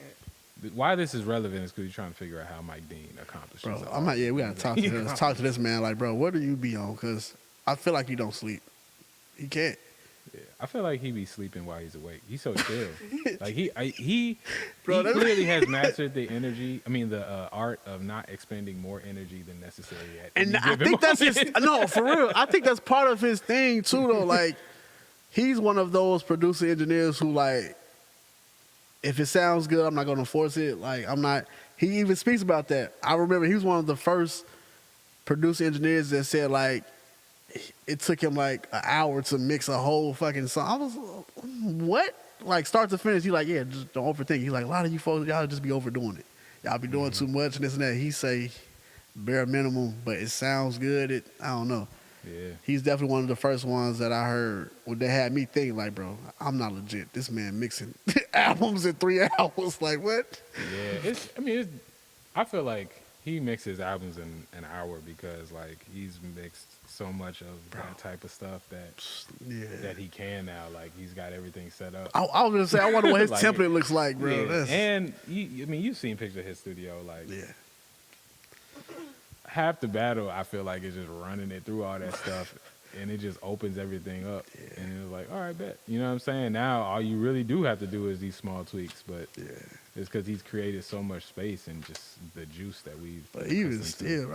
me. Why this is relevant is because you're trying to figure out how Mike Dean accomplishes Bro, all I'm not. this. Yeah, we gotta talk to this. Talk to this man. Like, bro, what do you be on? Because I feel like you don't sleep. He can't. Yeah, I feel like he be sleeping while he's awake. He's so chill. Like he Bro, he that's- clearly has mastered the energy. I mean, the art of not expending more energy than necessary. At And any I given think that's his. moment. No, for real. I think that's part of his thing too, though. Like, he's one of those producer engineers who, like, if it sounds good, I'm not gonna force it. Like, I'm not. He even speaks about that. I remember he was one of the first producer engineers that said, like, it took him like an hour to mix a whole fucking song. I was, what? Like, start to finish, he's like, yeah, just don't overthink. He's like, a lot of you folks, y'all just be overdoing it. Y'all be doing too much and this and that. He say bare minimum, but it sounds good. I don't know. Yeah. He's definitely one of the first ones that I heard when they had me thinking, like, bro, I'm not legit. This man mixing albums in 3 hours. Like, what? Yeah, I feel like he mixes albums in an hour because like he's mixed so much of that type of stuff that he can now. Like he's got everything set up. I was gonna say, I wonder what his Like, template looks like, bro. Yeah. That's- And you've seen pictures of his studio. Like yeah. half the battle, I feel like is just running it through all that stuff, and it just opens everything up. Yeah. And it's like, all right, bet. You know what I'm saying? Now all you really do have to do is these small tweaks, but Yeah. it's because he's created so much space and just the juice that we've. But even accustomed to. still,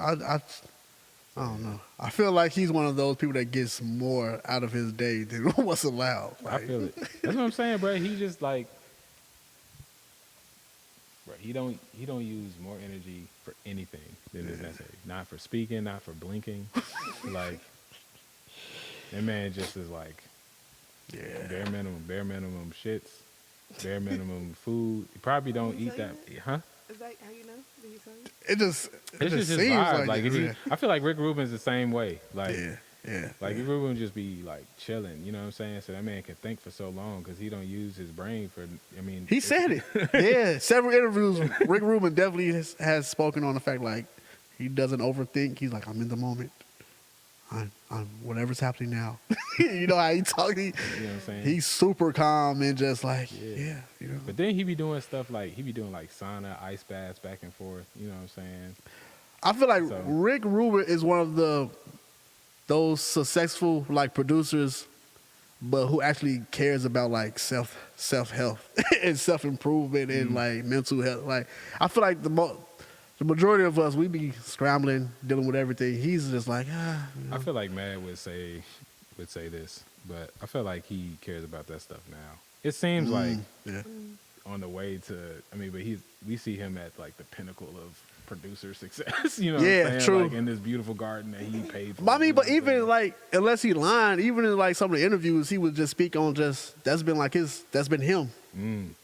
I don't know. I feel like he's one of those people that gets more out of his day than what's allowed. I Like, feel it. That's what I'm saying, bro. He just like, bro. He don't use more energy for anything than is necessary. Not for speaking, not for blinking. Like that man just is like yeah. bare minimum shits, bare minimum food. He probably don't Did he eat tell that, you huh? Is that how you know? Did he tell you? It just It's just his seems vibe. like, Like it. he, I feel like Rick Rubin's the same way. Like. Yeah. Like Rick Rubin just be like chilling, you know what I'm saying? So that man can think for so long because he don't use his brain for. I mean, He said it. Yeah, several interviews. Rick Rubin definitely has spoken on the fact like he doesn't overthink. He's like, I'm in the moment. I'm whatever's happening now. You know how he talk. You know what I'm saying? He's super calm and just like Yeah. you know. But then he be doing stuff like he be doing like sauna, ice baths, back and forth. You know what I'm saying? I feel like So- Rick Rubin is one of those successful like producers, but who actually cares about like self health and self improvement and like mental health. Like I feel like the majority of us, we be scrambling, dealing with everything. He's just like you know. I feel like Mad would say this, but I feel like he cares about that stuff now. It seems like Yeah. on the way to. I mean, but we see him at like the pinnacle of producer success. You know, what I'm saying? True. Like in this beautiful garden that he paid for. But I mean, you know but what I'm even saying? like, unless he lying, even in like some of the interviews, he would just speak on that's been like that's been him.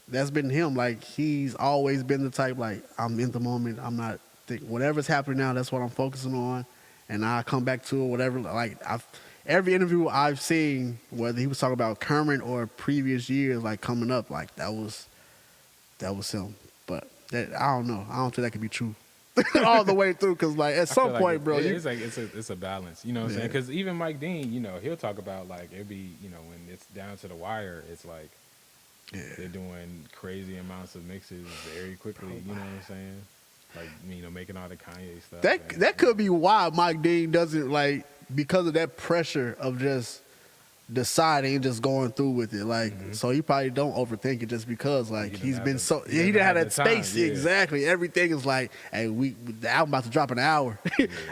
That's been him. Like he's always been the type like I'm in the moment. I'm not whatever's happening now. That's what I'm focusing on, and I come back to it. Whatever. Like every interview I've seen, whether he was talking about current or previous years, like coming up, like that was him. But that I don't know. I don't think that could be true. All the way through, because like at I some feel like point, bro, it's like it's a balance. You know what I'm saying? Yeah. Because even Mike Dean, you know, he'll talk about like it'd be, you know, when it's down to the wire, it's like they're doing crazy amounts of mixes very quickly. You know what I'm saying? Like, you know, making all the Kanye stuff. that could be why Mike Dean doesn't like, because of that pressure of just deciding and just going through with it. Like, so he probably don't overthink it just because like He he's doesn't been have so the- he didn't have that the time, space. yeah. Exactly. Everything is like, hey, the album about to drop in an hour.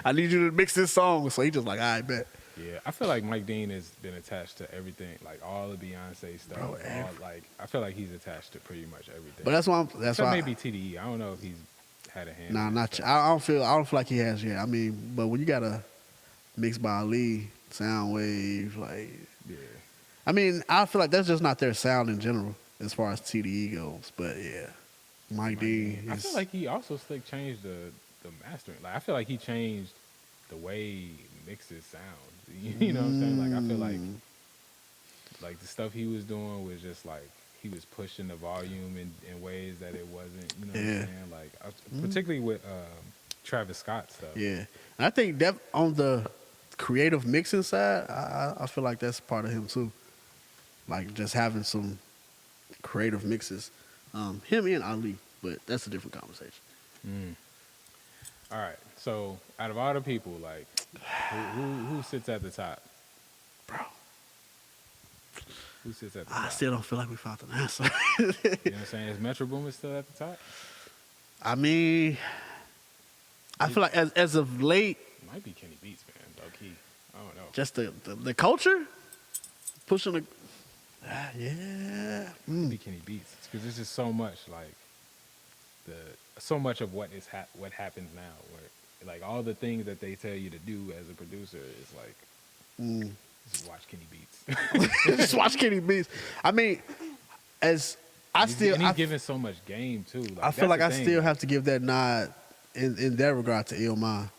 I need you to mix this song. So he just like, I bet. Yeah, I feel like Mike Dean has been attached to everything, like all the Beyonce stuff. Bro, Like, I feel like he's attached to pretty much everything. But that's Except why maybe TDE. I don't know if he's had a hand. nah, in not that I don't feel like he has yet. I mean, but when you got a mix by Ali, Sounwave, like Yeah. I mean, I feel like that's just not their sound in general as far as TDE goes. But yeah, Mike Dean. I feel like he also slick changed the mastering. Like, I feel like he changed the way mixes sound. You know what I'm saying? Like, I feel like the stuff he was doing was just like he was pushing the volume in ways that it wasn't. You know what I'm saying? Like, particularly with Travis Scott stuff. Yeah, and I think that on the creative mixing side, I feel like that's part of him too. Like just having some creative mixes, him and Ali, but that's a different conversation. All right. So, out of all the people, like, who sits at the top? Bro, Who sits at the top? I still don't feel like we found an answer. You know what I'm saying? Is Metro Boomin still at the top? I mean, I feel like as of late, It might be Kenny Beats, man. Low key. I don't know. just the culture pushing the. Yeah. Be Kenny Beats because there's just so much like so much of what what happens now, where like all the things that they tell you to do as a producer is like just watch Kenny Beats. Just watch Kenny Beats. I mean, he's giving so much game too. Like, I feel that's like the I thing. still have to give that nod in that regard to Illmind.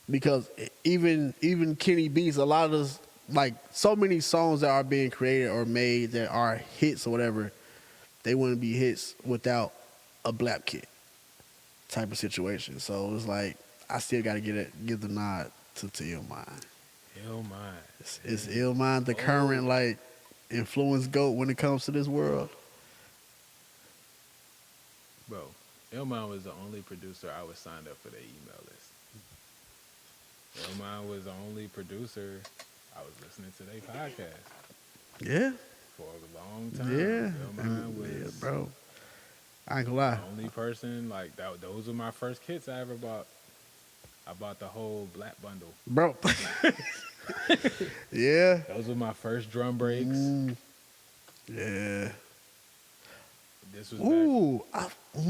Because even Kenny Beats, a lot of those, like so many songs that are being created or made that are hits or whatever, they wouldn't be hits without a Blap Kit type of situation. So it's like I still got to give the nod to Illmind. Illmind. Is Illmind the current like influence GOAT when it comes to this world? Bro, Illmind was the only producer I was signed up for their email list. Illmind was the only producer I was listening to their podcast Yeah. for a long time. Yeah. Illmind was Yeah, bro. I ain't gonna lie. the only person like that. Those were my first kits I ever bought. I bought the whole Black bundle. Bro. Yeah. Those were my first drum breaks. Yeah. This was back. Ooh,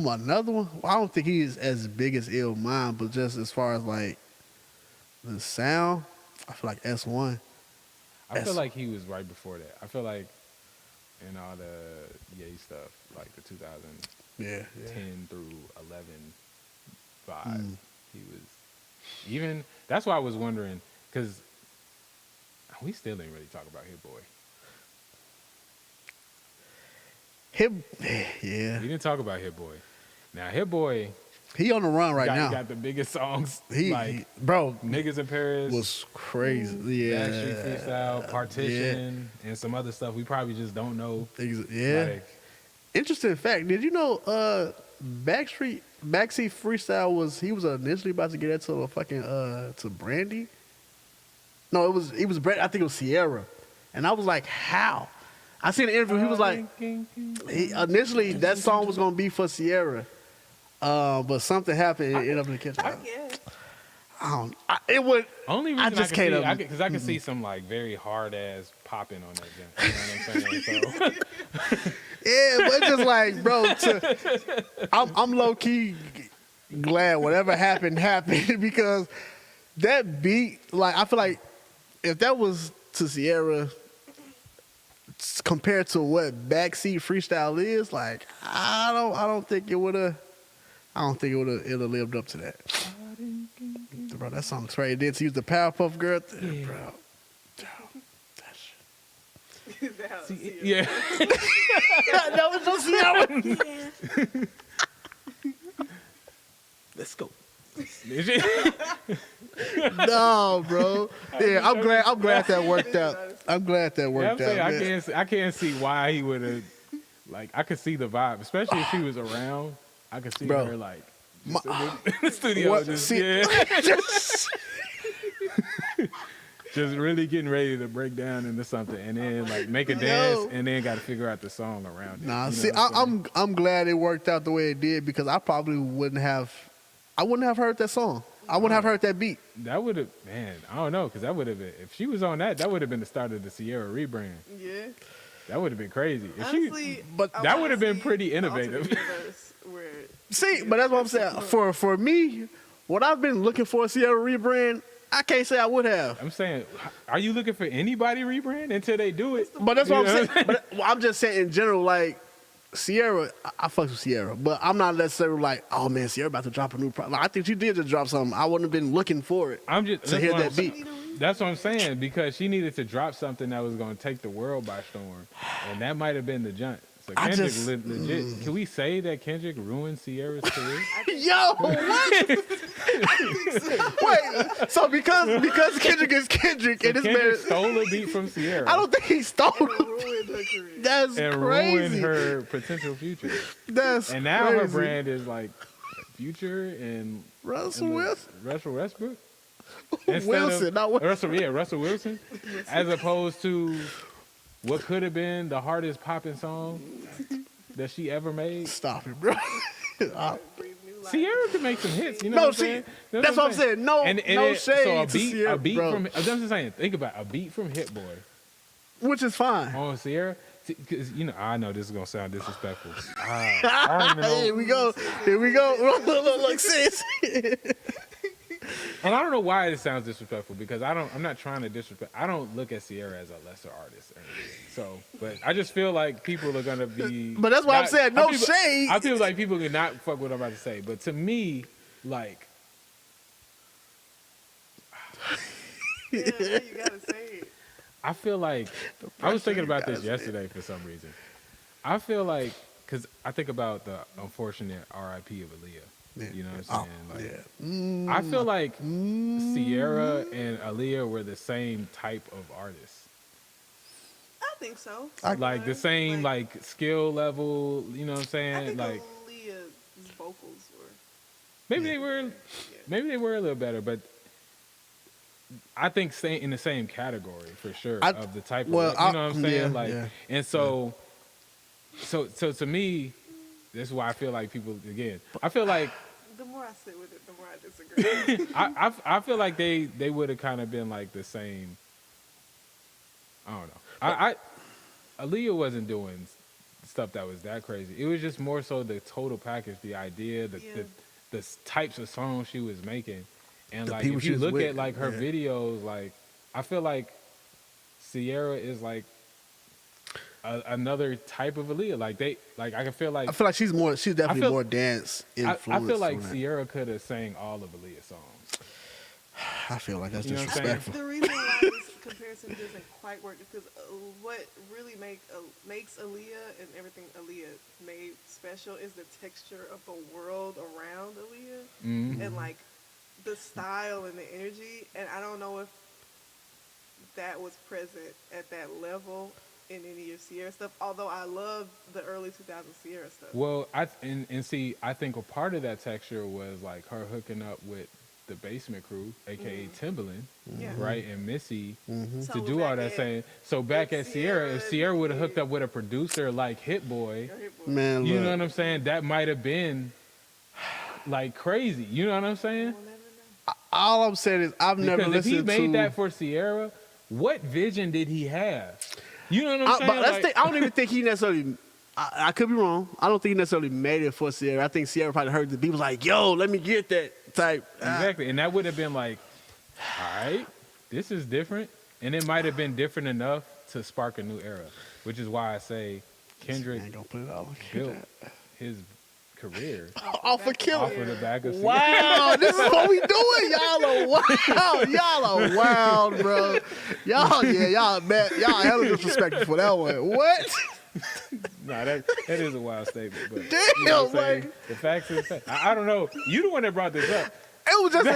another one. Well, I don't think he's as big as Illmind, but just as far as like the sound, I feel like S1. I feel like he was right before that. I feel like in all the Ye stuff, like the 2010 through 11 vibe, he was even. That's why I was wondering, because we still didn't really talk about Hit Boy. Yeah. We didn't talk about Hit Boy. Now Hit Boy, He on the run right now. he got the biggest songs. Bro, Niggas in Paris was crazy. Yeah. Backstreet Freestyle, Partition, and some other stuff we probably just don't know. Yeah. Like, Interesting fact. Did you know Backseat Freestyle was initially about to get that to a fucking to Brandy? No, it was Brandy. I think it was Sierra. And I was like, how? I seen an interview. He was like, initially that song was gonna be for Sierra, but something happened. It ended up in the kitchen. I guess. It would. only reason just can't. because I can see some like very hard ass popping on that jump. You know what I'm saying? So, Yeah, but it's just like, bro, I'm low key glad whatever happened because that beat, like, I feel like if that was to Sierra compared to what backseat freestyle is, like, I don't think it would have. I don't think it'll lived up to that. Bro, that song's crazy. Did to use the Powerpuff Girl thing, bro. That shit. Is that how See, Sierra- yeah. That was just Sierra. Let's go. No, bro. Yeah, I'm glad that worked out. I'm glad that Yeah, I'm worked saying out. I can't see why he would have. Like, I could see the vibe, especially if she was around. I could see Bro. her like just in the studio, What- just, see- yeah, just really getting ready to break down into something, and then like make a dance, and then got to figure out the song around it. Nah, You know see, what I'm saying? I'm glad it worked out the way it did because I probably wouldn't have heard that song. I wouldn't have heard that beat. That would have, man. I don't know, because that would have been, if she was on that, that would have been the start of the Sierra rebrand. Yeah. That would have been crazy. If Honestly, but I that wanna would've been see pretty the innovative. alternate universe where See, but that's what I'm saying. For me, what I've been looking for a Sierra rebrand, I can't say I would have. I'm saying, are you looking for anybody rebrand until they do it? But that's what You I'm know saying. But I'm just saying in general, like Sierra, I fuck with Sierra, but I'm not necessarily like, oh man, Sierra about to drop a new product. Like, I think she did just drop something. I wouldn't have been looking for it I'm just to that's hear what that I'm saying. beat. That's what I'm saying, because she needed to drop something that was going to take the world by storm, and that might have been the junk. So I Kendrick just- legit. Can we say that Kendrick ruined Sierra's career? Yo, what? Wait, so because Kendrick is Kendrick, and this Kendrick man, stole a beat from Sierra I don't think he stole it. ruined her career. That's and crazy. ruined her potential future. That's And now crazy. her brand is like Future and Russell and Wilson. Russell Westbrook. Instead Wilson, not Westbrook. Russell Wilson, as opposed to what could have been the hardest popping song that she ever made. Stop it, bro. Breathe new life. Sierra can make some hits, you know No, what I'm see, saying? that's what I'm saying. No, no so shade to Sierra, a beat bro. from. I'm just saying, think about it, a beat from Hit Boy Which is fine. on Sierra. Because I know this is gonna sound disrespectful. I don't even know. Here we go. Here we go. Look, sis. And I don't know why it sounds disrespectful, because I'm not trying to disrespect. I don't look at Sierra as a lesser artist or anything. So, but I just feel like people are gonna be. But that's why I'm saying no shade. I feel like people cannot fuck what I'm about to say. But to me, like, Yeah, you gotta say it. I feel like I was thinking you about this gotta say. yesterday for some reason. I feel like, because I think about the unfortunate R.I.P. of Aaliyah. You know what I'm saying? Like, I feel like Sierra and Aaliyah were the same type of artists. I think so. Like the same like skill level, you know what I'm I saying? think Like Aaliyah's vocals were. maybe they were a little better, but I think staying in the same category for sure of the type of, you know what I'm saying? And so to me, this is why I feel like people, again, I feel like The more I sit with it, the more I disagree. I feel like they would have kind of been like the same. I don't know. Aaliyah wasn't doing stuff that was that crazy. It was just more so the total package, the idea, the types of songs she was making, and The like people if she you was look with, at like her yeah. videos, like I feel like Sierra is like another type of Aaliyah. Like I can feel like I feel like she's definitely feel- more dance influenced. I feel like on that. Sierra could have sang all of Aaliyah's songs. I feel like that's You know what I'm disrespectful. The reason why this comparison doesn't quite work is because what really makes Aaliyah and everything Aaliyah made special is the texture of the world around Aaliyah Mm-hmm. and like the style and the energy. And I don't know if that was present at that level in any of Sierra stuff. Although I love the early 2000s Sierra stuff. Well, and see, I think a part of that texture was like her hooking up with the Basement Crew, aka Timbaland, Yeah. right, and Missy So to do back all that at- saying. So back at Sierra, if Sierra would have yeah. hooked up with a producer like Hit Boy, Man, you look, know what I'm saying? That might have been like crazy. You know what I'm saying? We'll never know. all I'm saying is I've never Because if he listened made to that for Sierra, what vision did he have? You know what I'm saying? But that's Like- the, I don't even think he necessarily. I could be wrong. I don't think he necessarily made it for Sierra. I think Sierra probably heard the beat, was like, "Yo, let me get that type." Exactly, and that would have been like, all right, this is different, and it might have been different enough to spark a new era, which is why I say Kendrick I ain't gonna put it on. built his career Off of Killer. off of the back of Wow, this is what we doing. Y'all are wild. Y'all are wild, bro. Y'all hella disrespectful for that one. What? Nah, that is a wild statement. But Damn, you know what I'm saying? like- The facts is facts. I don't know. You the one that brought this up. It was just.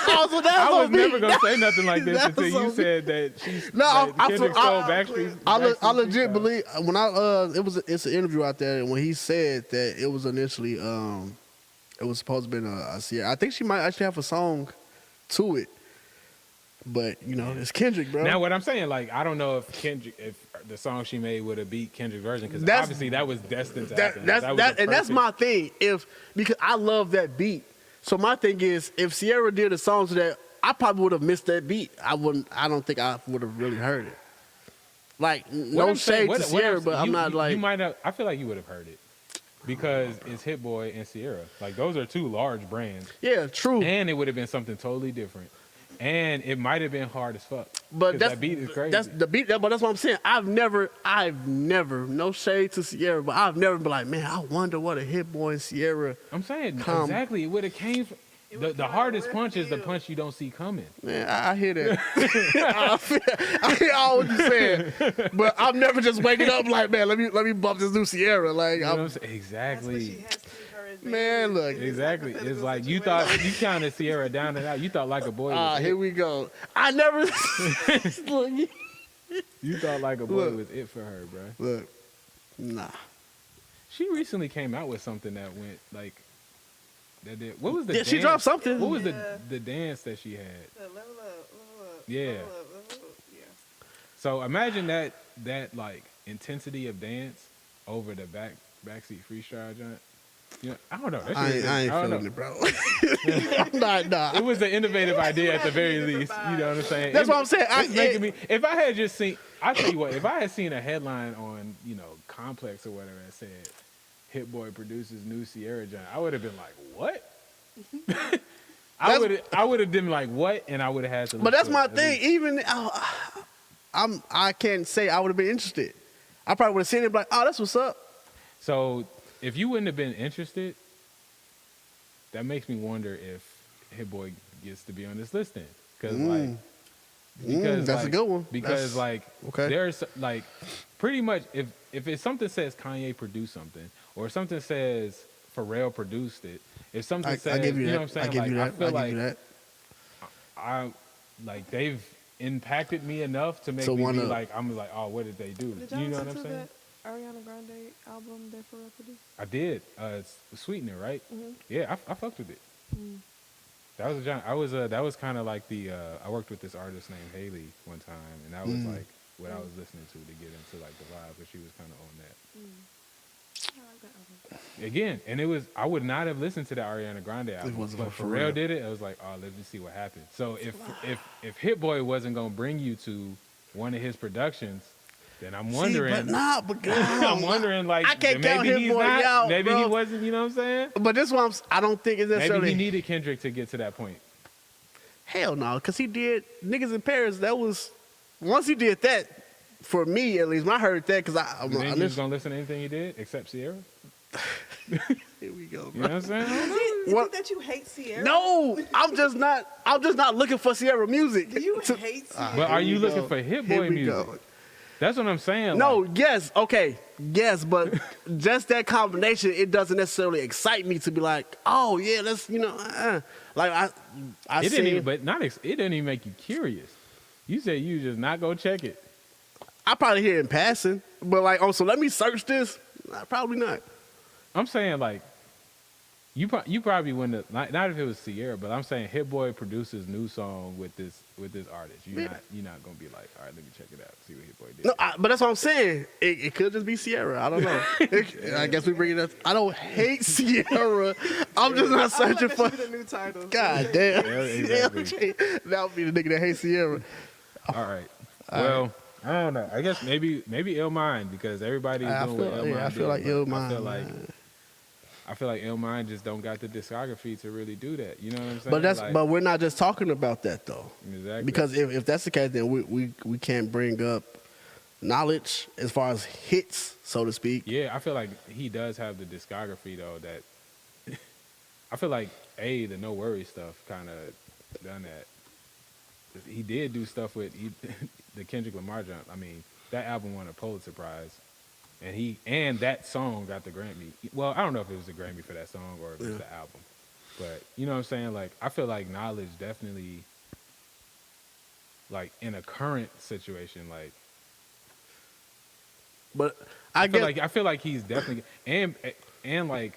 Also, that's I was on me. never gonna say nothing like this That's until on you me. said that she's No, that Kendrick stole Backstreet's. I Backstreet's legit freestyle. believe when it's an interview out there, and when he said that it was initially it was supposed to be a Sierra. I think she might actually have a song to it, but it's Kendrick, bro. Now, what I'm saying, like, I don't know if the song she made would have beat Kendrick's version, because That's- obviously that was destined to That, happen. that's That was that, a and that's perfect- my thing. Because I love that beat. So my thing is, if Sierra did a song to that, I probably would have missed that beat. I don't think I would have really heard it. Like What no I'm saying- shade what- to what Sierra, but I'm you- not you like. might have. I feel like you would have heard it because it's Hit Boy and Sierra. Like, those are two large brands, Yeah, true. and it would have been something totally different, and it might have been hard as fuck. But 'Cause that's that beat is crazy. That's the beat. But that's what I'm saying. I've never. No shade to Sierra, but I've never been like, man, I wonder what a Hit Boy and Sierra. I'm saying Come. exactly. It would have came from. It The would come out hardest left punch is the field. punch you don't see coming. Man, I hear that. I hear all what you're saying, but I'm never just waking up like, man, let me bump this new Sierra. Like, You know what I'm I'm, saying? That's what she Exactly. has to her advantage. Man, look. in this Exactly. hypothetical It's like you situation. thought you counted Sierra down and out. You thought Like a Boy was here it. we go. I never. Look, You thought Like a Boy Look. was it for her, bro. look, nah. She recently came out with something that went like that did. What was the Yeah, dance? she dropped something. What was Yeah. the dance that she had? Level up, Yeah. level up, yeah. So imagine that like intensity of dance over the backseat freestyle joint. You know, I don't know. That I shit- ain't don't feeling know. it, bro. I'm not, nah. It was an innovative idea at the very Different least. vibe. You know what I'm saying? That's what I'm saying. It's making me. If I had just seen, I'll tell you what. If I had seen a headline on Complex or whatever that said Hit Boy produces new Sierra joint, I would have been like, what? I would have been like, what? And I would have had to. But look that's for my it, at thing. least. Even I can't say I would have been interested. I probably would have seen it, like, oh, that's what's up. So if you wouldn't have been interested, that makes me wonder if Hit Boy gets to be on this list then, because that's a good one. Because That's- okay. there's like pretty much if it's something says Kanye produced something or something says Pharrell produced it, if something I says give you know that. what I'm saying, I give like you that. I feel I like give you that. I like they've impacted me enough to make So me be wanna- like I'm like, oh, what did they do? Did y'all You know what listen I'm to saying? that Ariana Grande album that Pharrell produced? I did. It's Sweetener, right? Mhm. Yeah, I fucked with it. That was a giant. That was kind of like the. I worked with this artist named Haley one time, and that was like what I was listening to get into like the vibe, but she was kind of on that. I like that album. Again, and it was. I would not have listened to the Ariana Grande album, wasn't but for Pharrell Pharrell. did it. I was like, oh, let me see what happens. So if Hit Boy wasn't gonna bring you to one of his productions, then I'm wondering. See, but nah, but I'm wondering, like, I can't maybe count Hit he's Boy not. out, Maybe he bro. wasn't. You know what I'm saying? But this one, I don't think it's Maybe necessarily. he needed Kendrick to get to that point. Hell no, because he did Niggas in Paris. That was once he did that. For me, at least, when I heard that, because I You think you was listen, gonna listen to anything he did except Sierra? here we go. You know what I'm saying? I don't know. Is What- it that you hate Sierra? No, I'm just not looking for Sierra music. Do you To- hate Sierra? But are Here you we looking go. for Hit Here Boy we music? go. That's what I'm saying. No, like, yes, okay, yes, but just that combination, it doesn't necessarily excite me to be like, oh yeah, let's like I it see. didn't even, but not. It didn't even make you curious. You said you just not go check it. I probably hear it in passing, but like, oh, so let me search this. Nah, probably not. I'm saying like, you probably wouldn't have, not if it was Sierra, but I'm saying Hit Boy produces new song with this artist. You're not gonna be like, all right, let me check it out, see what Hit Boy did. No, but that's what I'm saying. It could just be Sierra. I don't know. I guess we bring it up. I don't hate Sierra. I'm just not I feel searching like for. that should be the new title. God damn. Yeah, exactly. That would be the nigga that hates Sierra. All right. Well, I don't know. I guess maybe Ill Mind because everybody's doing what Ill Mind I feel like did, Ill but Mind. I feel like Ill Mind just don't got the discography to really do that. You know what I'm saying? But that's Like, but we're not just talking about that though. exactly. Because if that's the case, then we can't bring up knowledge as far as hits, so to speak. yeah, I feel like he does have the discography though. That I feel like the No Worries stuff kind of done that. He did do stuff with the Kendrick Lamar jump. I mean, that album won a Pulitzer Prize, and that song got the Grammy. Well, I don't know if it was a Grammy for that song or if it's the album, but you know what I'm saying. Like, I feel like Knowledge definitely, like in a current situation, like. But I feel like he's definitely and like.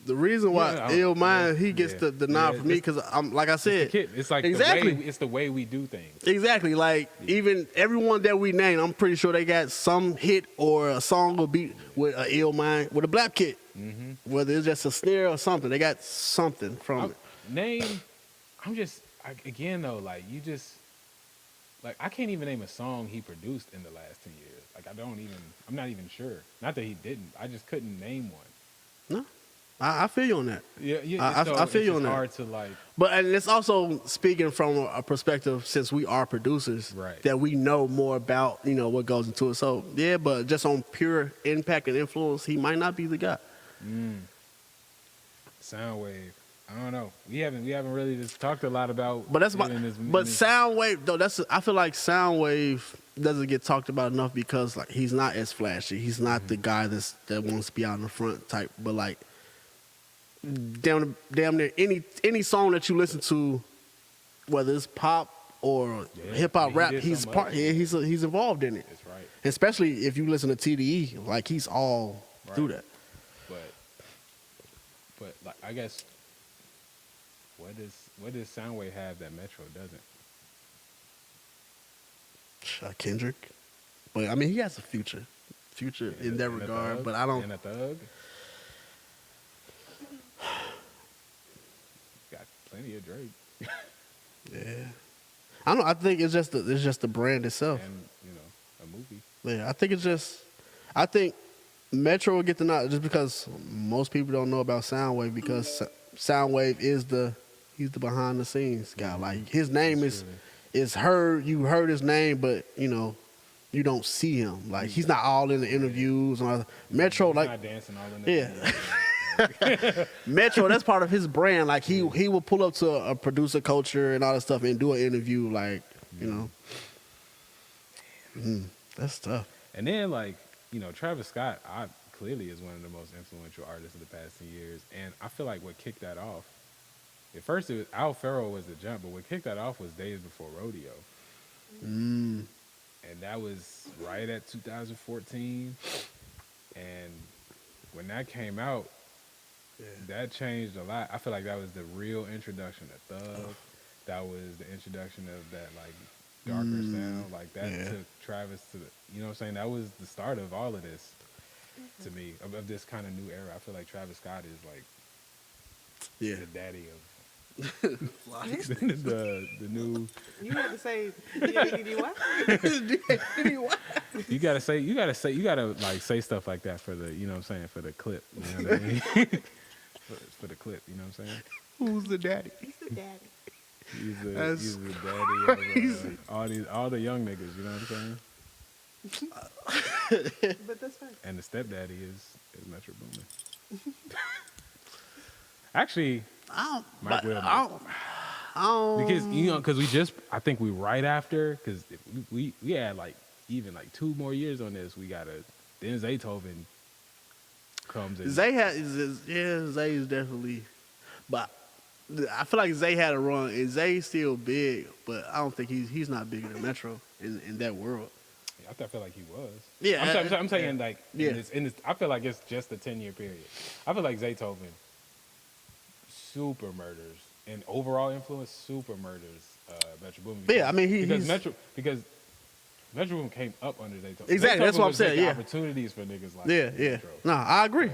The reason why Ill Mind he gets the nod for me because I'm like I said, it's like exactly it's the way we do things. Exactly, like even everyone that we name, I'm pretty sure they got some hit or a song or beat with an Ill Mind with a Black Kid, whether it's just a snare or something. They got something from it. Again though, like you just like I can't even name a song he produced in the last 10 years. Like I'm not even sure. Not that he didn't. I just couldn't name one. No. I feel you on that. Yeah. I feel you on that. It's hard to like. But and it's also speaking from a perspective since we are producers, Right. that we know more about what goes into it. So yeah, but just on pure impact and influence, he might not be the guy. Sounwave. I don't know. We haven't really just talked a lot about. But that's but Sounwave though. I feel like Sounwave doesn't get talked about enough because like he's not as flashy. He's not the guy that wants to be out in the front type. But like. Damn near any song that you listen to, whether it's pop or hip hop rap, he's involved in it. That's right. Especially if you listen to TDE, like he's all through that. But like I guess what does Soundwave have that Metro doesn't? Kendrick, but I mean he has a future in that regard. But I don't. And a Thug. Plenty of Drake. Yeah, I don't know. I think it's just the brand itself, and a movie. Yeah, I think Metro will get the nod just because most people don't know about Soundwave because Soundwave is he's the behind the scenes guy. Like his name is heard. You heard his name, but you don't see him. Like he's not all in the interviews and all that. Metro he's like not dancing all in the Metro, that's part of his brand. Like he will pull up to a producer culture and all that stuff and do an interview. Like that's tough. And then like Travis Scott, clearly is one of the most influential artists of the past 10 years. And I feel like what kicked that off. At first, it was Al Farrow was the jump, but what kicked that off was Days Before Rodeo. And that was right at 2014. And when that came out. That changed a lot. I feel like that was the real introduction to Thug. That was the introduction of that like darker sound. Like that took Travis to the, you know what I'm saying? That was the start of all of this to me, of this kind of new era. I feel like Travis Scott is like the daddy of the new. You had to say what? You gotta like say stuff like that for the, what I'm saying, for the clip. You know what I mean? For the clip, you know what I'm saying? Who's the daddy? He's the daddy. He's the daddy of all the young niggas, you know what I'm saying? But that's fine. And the stepdaddy is Metro Boomin. Actually, Mike Will. Because I think we right after, because we had like even like 2 more years on this. Then Zaytoven comes in. Zay is definitely, but I feel like Zay had a run, and Zay's still big, but I don't think he's not bigger than Metro in that world. Yeah, I feel like he was. Yeah, I'm saying like in this, I feel like it's just a 10-year period. I feel like Zaytoven super murders and overall influence super murders Metro Boomin. Yeah, I mean because Metro Boomin came up under Zaytoven. Exactly, that's what I'm saying. Yeah, opportunities for niggas like Metro. No, I agree.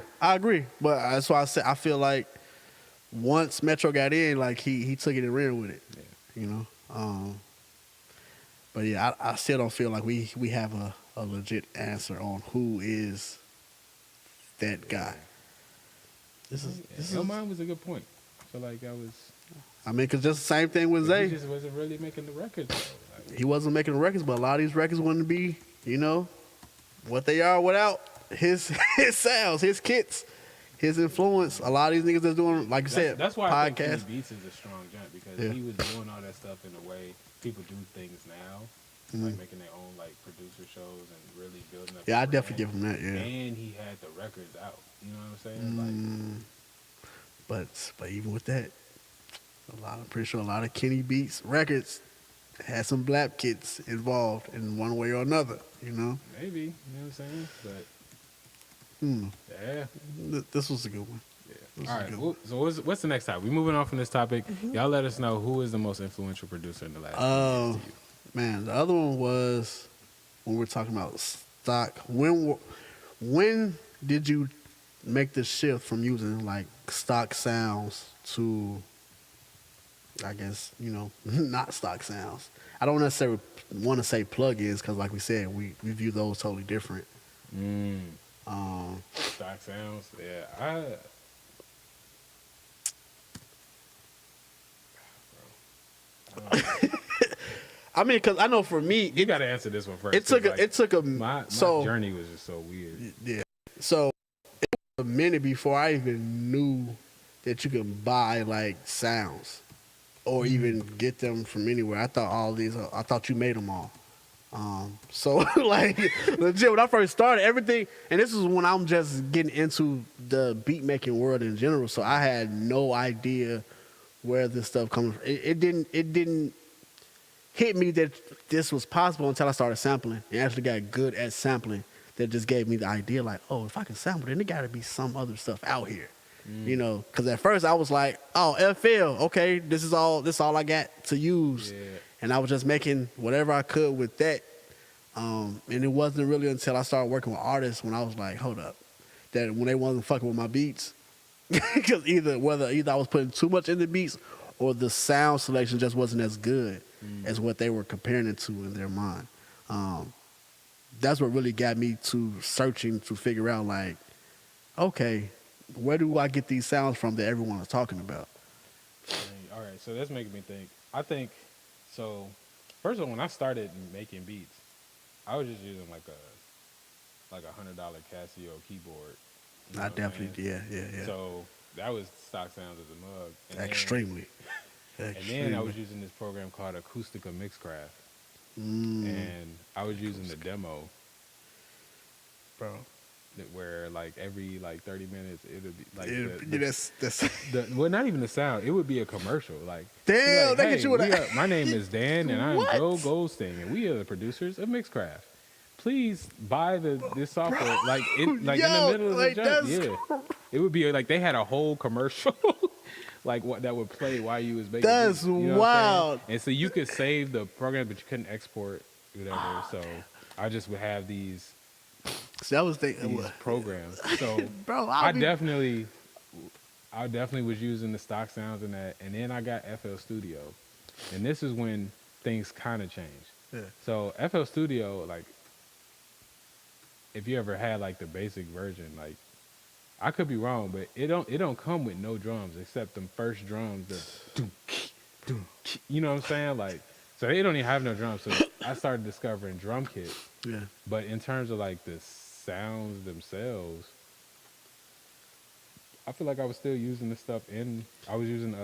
But that's why I said I feel like once Metro got in, like he took it and ran with it. Yeah. But yeah, I still don't feel like we have a legit answer on who is that guy. This is. Your mind was a good point. I feel like I was. I mean, cause just the same thing with But he Zay. just wasn't really making the records. Though. Like, He wasn't making the records, but a lot of these records wouldn't be, what they are without his his sounds, his kits, his influence. A lot of these niggas that's doing, like you said, that's why I think Kenny podcasts. Beats is a strong joint because Yeah. he was doing all that stuff in a way people do things now, like making their own like producer shows and really building up. Yeah, I the definitely brand. give him that. Yeah, And he had the records out. You know what I'm saying? but even with that, I'm pretty sure a lot of Kenny Beats records had some black kids involved in one way or another. Like maybe. You know what I'm saying? But yeah. This was a good one. Yeah. All right. So what's the next topic? We moving on from this topic. Y'all let us know who is the most influential producer in the last 10 years to you. Man, the other one was when we were talking about stock. When did you make the shift from using like stock sounds to, I guess, not stock sounds? I don't necessarily want to say plugins because, like we said, we view those totally different. Stock sounds. Yeah. I mean, because I know for me, You got to answer this one first. it took 'cause, a my so journey was just so weird. yeah. So it was a minute before I even knew that you could buy like sounds or even get them from anywhere. I thought you made them all. So like legit when I first started everything, and this is when I'm just getting into the beat making world in general. So I had no idea where this stuff comes from. It didn't hit me that this was possible until I started sampling and actually got good at sampling. That just gave me the idea, like, oh, if I can sample, then there got to be some other stuff out here, Because at first I was like, oh, FL, okay, this is all I got to use, and I was just making whatever I could with that. And it wasn't really until I started working with artists when I was like, hold up, that when they wasn't fucking with my beats, because either I was putting too much in the beats or the sound selection just wasn't as good as what they were comparing it to in their mind. That's what really got me to searching to figure out, like, okay, where do I get these sounds from that everyone is talking about? All right, so that's making me think. I think, so, first of all, when I started making beats, I was just using like a $100 Casio keyboard. You know I what I'm definitely, saying? yeah. So that was stock sounds as a mug. And Extremely. And then I was using this program called Acoustica Mixcraft. And I was using the demo, bro. Where like every 30 minutes it would be like well, not even the sound, it would be a commercial. Like, damn, like, they hey, get you with my name is Dan and I'm What? Joe Goldstein and we are the producers of Mixcraft. Please buy this software. Like in the middle of the jump. Yeah. It would be like they had a whole commercial like what that would play while you was making That's beats, you know wild. and so you could save the program but you couldn't export whatever. So I just would have these So I was thinking, these programs. So bro, I definitely was using the stock sounds in that, and then I got FL Studio, and this is when things kind of changed. Yeah. So FL Studio, like, if you ever had like the basic version, like, I could be wrong, but it don't come with no drums except them first drums. You know what I'm saying? Like, so they don't even have no drums. So I started discovering drum kits. Yeah. But in terms of like the sounds themselves, I feel like I was still using the stuff I was using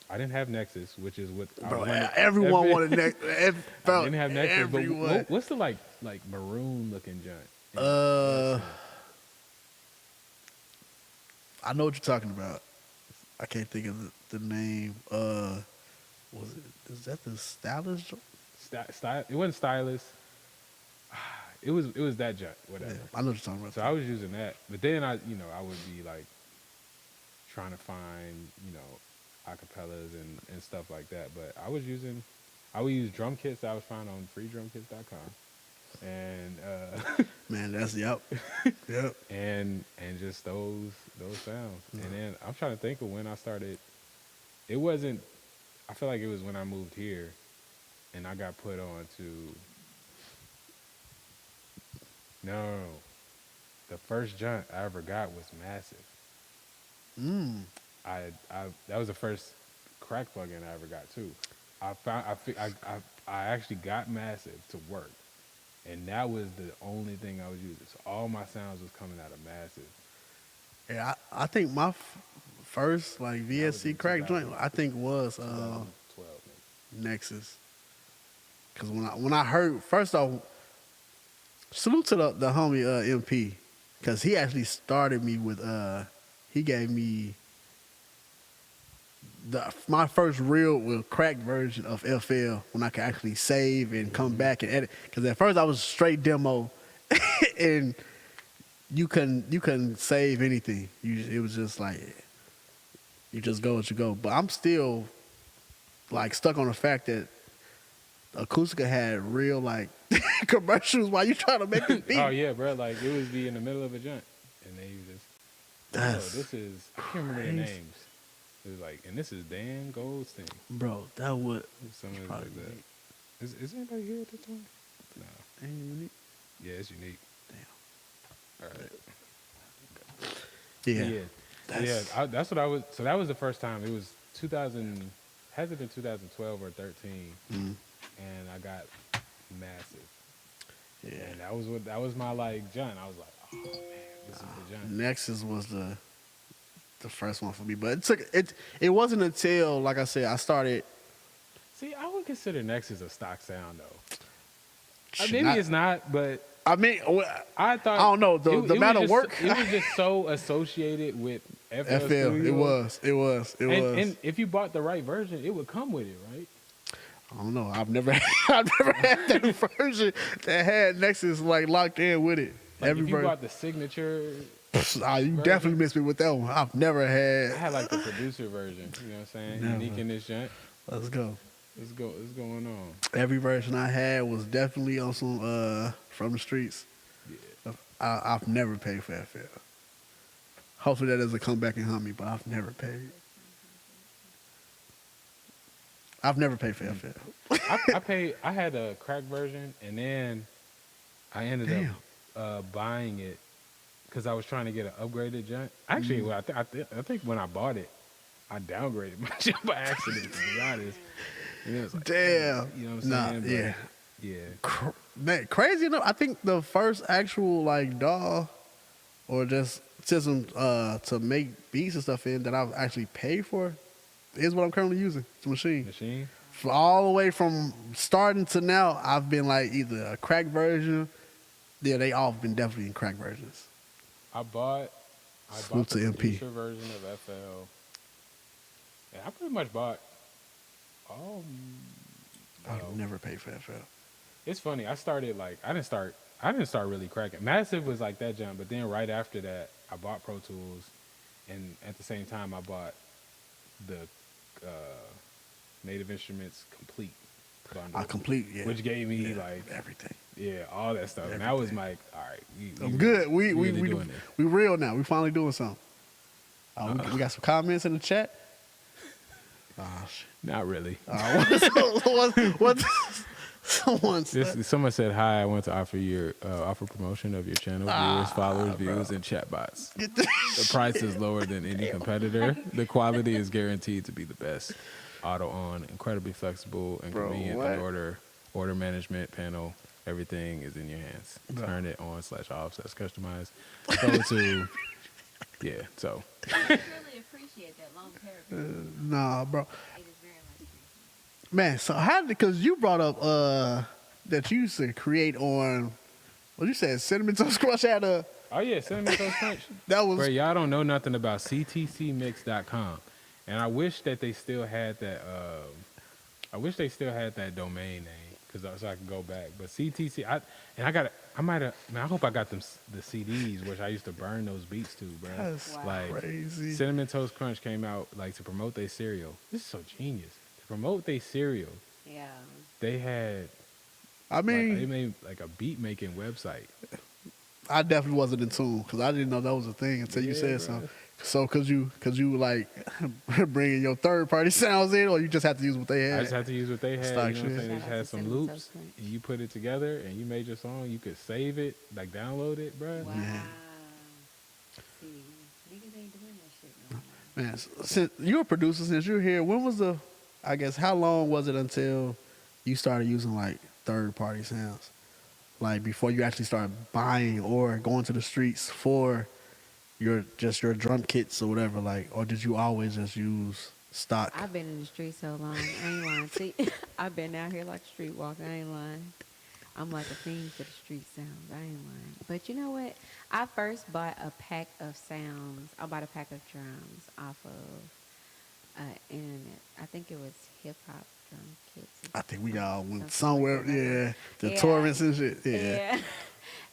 I didn't have Nexus, which is what Bro, I wanted. everyone wanted Nexus. I didn't have Nexus, everyone. but what's the like maroon looking joint? I know what you're talking about. I can't think of the name. Is that the Stylist? It wasn't Stylus. It was that joint, whatever. Yeah, I know what you're talking about. So I was using that, but then I would be like trying to find acapellas and stuff like that. But I would use drum kits that I was finding on freedrumkits.com, and man, that's yep. and just those sounds. And then I'm trying to think of when I started. It wasn't. I feel like it was when I moved here, and I got put on to. No, the first joint I ever got was Massive. Mm. I that was the first crack plugin I ever got too. I actually got Massive to work, and that was the only thing I was using. So all my sounds was coming out of Massive. Yeah, I think my first like That was in VSC crack joint, I think was 2012. Nexus. Cause when I heard first off, salute to the homie MP, cause he actually started me with he gave me my first real cracked version of FL when I could actually save and come back and edit. Cause at first I was straight demo, and you couldn't save anything. It was just like you just go as you go. But I'm still like stuck on the fact that Acoustica had real like commercials while you trying to make this beat. Oh yeah, bro. Like it would be in the middle of a joint, and they just. That's This is. I can't remember the crazy. names. It was like, and this is Dan Goldstein. Bro, that would Some of it probably like that. Is anybody here at this time? No. ain't unique. Yeah, it's unique. Damn. All right. Yeah. That's what I was. So that was the first time. It was 2000. Has it been 2012 or 13? Mm. And I got Massive. Yeah. And that was my like John. I was like, oh man, this is the John. Nexus was the first one for me, but it wasn't until like I said I started. See, I would consider Nexus a stock sound though. Should Maybe not- it's not, but I mean, I thought I don't know the it amount was of just- work. It was just so associated with FL. FL. Studios. It was. And if you bought the right version, it would come with it, right? I don't know. I've never had that version that had Nexus like locked in with it. Like Every if you version. bought the signature, You definitely missed me with that one. I've never I had. had like the producer version. You know what I'm saying? Never. Unique in this joint. Let's go. What's going on? Every version I had was definitely on some from the streets. Yeah. I've never paid for FL. Hopefully that doesn't come back and hunt me, but I've never paid. I've never paid for FL. I had a crack version, and then I ended up buying it because I was trying to get an upgraded joint. Actually, well, I think when I bought it, I downgraded my joint by accident. To be honest, and it was like, Damn. you know what I'm Nah, saying? yeah. Yeah. Man, crazy enough, I think the first actual like DAW or just system to make beats and stuff in that I've actually paid for is what I'm currently using. It's a machine. Machine. All the way from starting to now, I've been like either a crack version. Yeah, they all been definitely in crack versions. I bought Salute the to MP. producer version of FL. And I pretty much bought all. I've never paid for FL. It's funny. I didn't start really cracking. Massive was like that jump, but then right after that, I bought Pro Tools, and at the same time, I bought the Native Instruments Complete bundle, Yeah. which gave me like everything. all that stuff. And I was like, all right, I'm good. We really doing it. we real now. We finally doing something. We got some comments in the chat. Oh shit. Not really. What? Someone said. Someone said, "Hi, I want to offer promotion of your channel, viewers, followers, views, and chatbots. The price is lower than any competitor. The quality is guaranteed to be the best. Auto on, incredibly flexible and convenient. what? And order management panel. Everything is in your hands. Turn it on /off/customize. Go to So I really appreciate that long paragraph. Nah, bro. It is very much appreciated. Man, so how? Because you brought up that you used to create on. What you said? Cinnamon Toast Crunch had a. oh yeah, Cinnamon Toast Crunch. That was. Bro, y'all don't know nothing about ctcmix.com, and I wish that they still had that. I wish they still had that domain name so I could go back. But CTC, I hope I got the CDs, which I used to burn those beats to, bro. That's like crazy. Cinnamon Toast Crunch came out like to promote their cereal. This is so genius. To promote their cereal, Yeah. they had. I mean, they made like a beat making website. I definitely wasn't in tune because I didn't know that was a thing until you Yeah, said bro. something. So could you like bringing your third party sounds in, or you just have to use what they I had? just had to use what they had. Stock You know what I'm shit. saying? They Shout just out had to some Cinnamon loops, Toast Crunch. and you put it together, and you made your song. You could save it, like download it, bro. Wow. Man. See, niggas ain't doing that shit no more. Man, since you're a producer, since you're here, when was I guess, how long was it until you started using like third party sounds? Like before you actually started buying or going to the streets for your drum kits or whatever, like, or did you always just use stock? I've been in the street so long. I ain't lying. See, I've been out here like a streetwalker. I ain't lying. I'm like a fiend for the street sounds. I ain't lying. But you know what? I first bought a pack of sounds. I bought a pack of drums off of internet. I think it was hip hop drum kits. I think we all went Something somewhere, like that. yeah. The Yeah. torrents and shit, yeah. Yeah.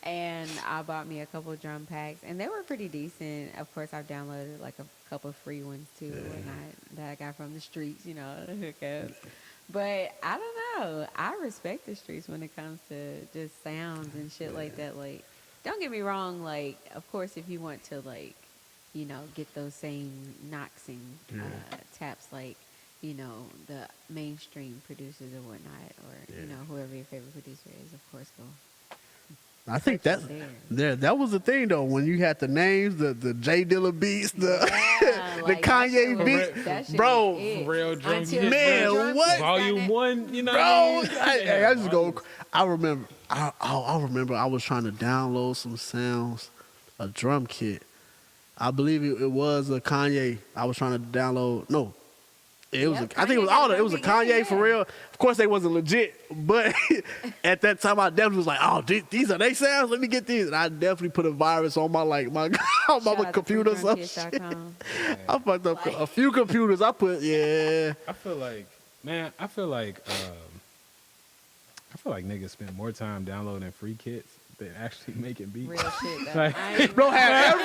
And I bought me a couple drum packs, and they were pretty decent. Of course, I've downloaded like a couple free ones too, that I got from the streets, you know, to hook up. But I don't know. I respect the streets when it comes to just sounds and shit like that. Like, don't get me wrong. Like, of course, if you want to, like, you know, get those same knocks and taps, like, you know, the mainstream producers or whatnot, or you know, whoever your favorite producer is, of course, go. I think that that was the thing though, when you had the names, the J Dilla beats, the Yeah, the like, Kanye that beats, shit was bro. it. For real drum Until kit, Man, the drum what? kits got Volume that- 1, you know Bro, what I mean? I just go. I remember. I remember. I was trying to download some sounds, a drum kit. I believe it was a Kanye. I was trying to download. No, it was. Yep, I think it was Kanye got all. It was a drum kit, Kanye for yeah. real. Of course, they wasn't legit, but at that time, I definitely was like, "Oh, these are they sounds. Let me get these." And I definitely put a virus on my on my Shout out to computer. Some shit. freedrumkits.com. I fucked up a few computers. I put I feel like, man, I feel like niggas spend more time downloading free kits than actually making beats. Real shit, though. Like- I ain't bro had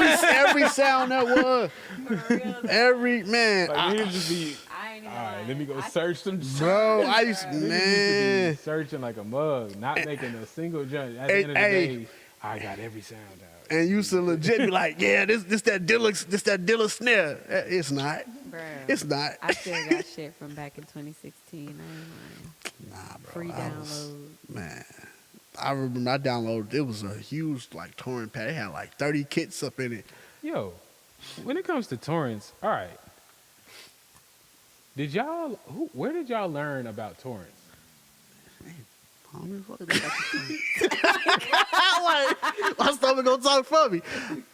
every sound that was for real. every man. Like, niggas just be, I ain't even all right, lying. let me go I- search some. Bro, I used Niggas used to man. be searching like a mug, not making a single jump. At the end of the Hey. day, I got every sound out. And used to legit be like, yeah, this that Dilla snare. It's not. Bro, It's not. I still got shit from back in 2016. I ain't lying. Nah, bro. Free I was- download. man. I remember I downloaded. It was a huge like torrent pad. It had like 30 kits up in it. Yo, when it comes to torrents, all right. Where did y'all learn about torrents? Homie, fuck Who the fuck is doing? Like, my stomach gonna talk for me.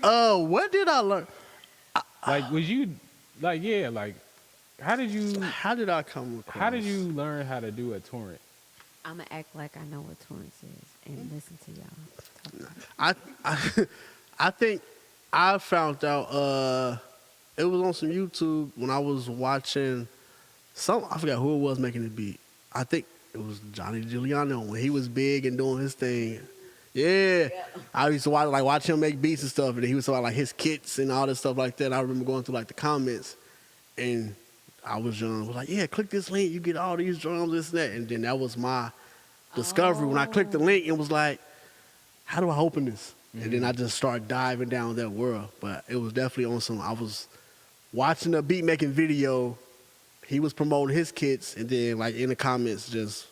What did I learn? Like, was you, like, yeah, like, how did you How did you learn how to do a torrent? I'ma act like I know what torrents is and listen to y'all. Talk. I think I found out it was on some YouTube when I was watching I forgot who it was making the beat. I think it was Johnny Giuliano when he was big and doing his thing. Yeah. I used to watch him make beats and stuff, and he was talking about like his kits and all this stuff like that. I remember going through like the comments, and I was young. I was like, yeah, click this link, you get all these drums, this and that. And then that was my discovery when I clicked the link and was like, how do I open this? And then I just started diving down that world. But it was definitely on some, I was watching a beat making video. He was promoting his kits, and then like in the comments, just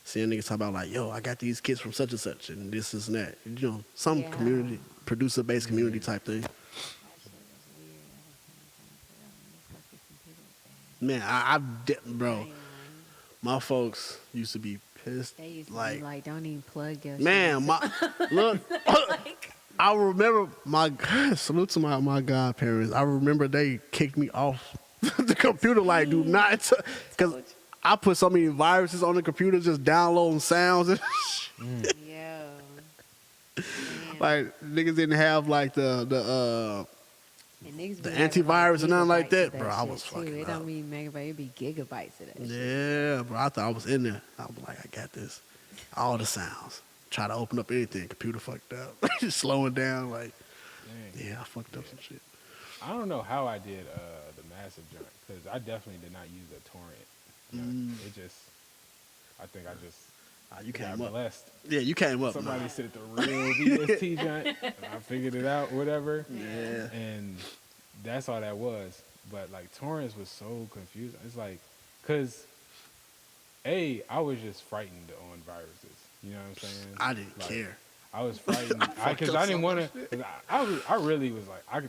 seeing niggas talk about like, yo, I got these kits from such and such, and this and that. You know, some Yeah. community, producer-based community type thing. That shit was weird. I was Man, I ain't my folks used to be pissed. They used to Like, be like, don't even plug your man, shit. my look. Like, I remember salute to my godparents. I remember they kicked me off the computer. Like, do not, because I put so many viruses on the computer, just downloading sounds. And yo. like niggas didn't have like And niggas the be having, antivirus and nothing like gigabytes that, of bro. I shit, was too. fucking It up. don't mean megabyte, it be gigabytes of that shit. Yeah, bro. I thought I was in there. I was like, I got this. All the sounds. Try to open up anything. Computer fucked up. Just slowing down. Like, Dang. yeah, I fucked up some shit. I don't know how I did the massive joint, because I definitely did not use a torrent. joint. It just, I think I just You got came up. blessed. Yeah, you came up. Somebody said the real VST joint, and I figured it out, whatever. Yeah. And that's all that was. But like Torrance was so confusing. It's like, cause I was just frightened on viruses. You know what I'm saying? I didn't Like, care. I was frightened fucked because up I didn't so want much to. I really was like,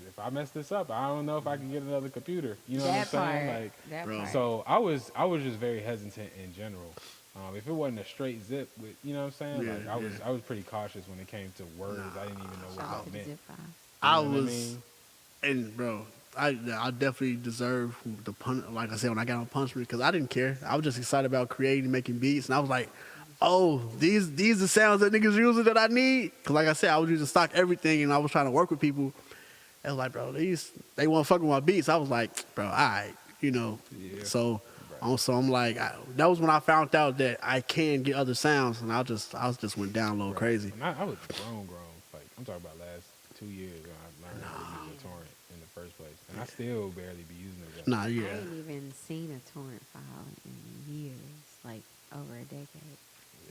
if I mess this up, I don't know if I can get another computer. You know what I'm That saying? part. Like, That Bro. part. so I was just very hesitant in general. If it wasn't a straight zip, with you know what I'm saying? Yeah, Like I was pretty cautious when it came to words. I didn't even know Shout what out to that the meant. zip file. You I know what I was, mean? and bro, I definitely deserve the pun. Like I said, when I got on punishment, because I didn't care. I was just excited about creating, making beats, and I was like, oh, these the sounds that niggas using that I need. Because like I said, I was using stock everything, and I was trying to work with people. I was like, bro, they want to fuck with my beats. I was like, bro, all right, you know. Yeah. So, Right. so I'm like, that was when I found out that I can get other sounds, and I just went down a little Right. crazy. And I was grown. Like I'm talking about last 2 years when I learned how to use a torrent in the first place, and I still barely be using it. Nah, I yeah. ain't even seen a torrent file in years, like over a decade.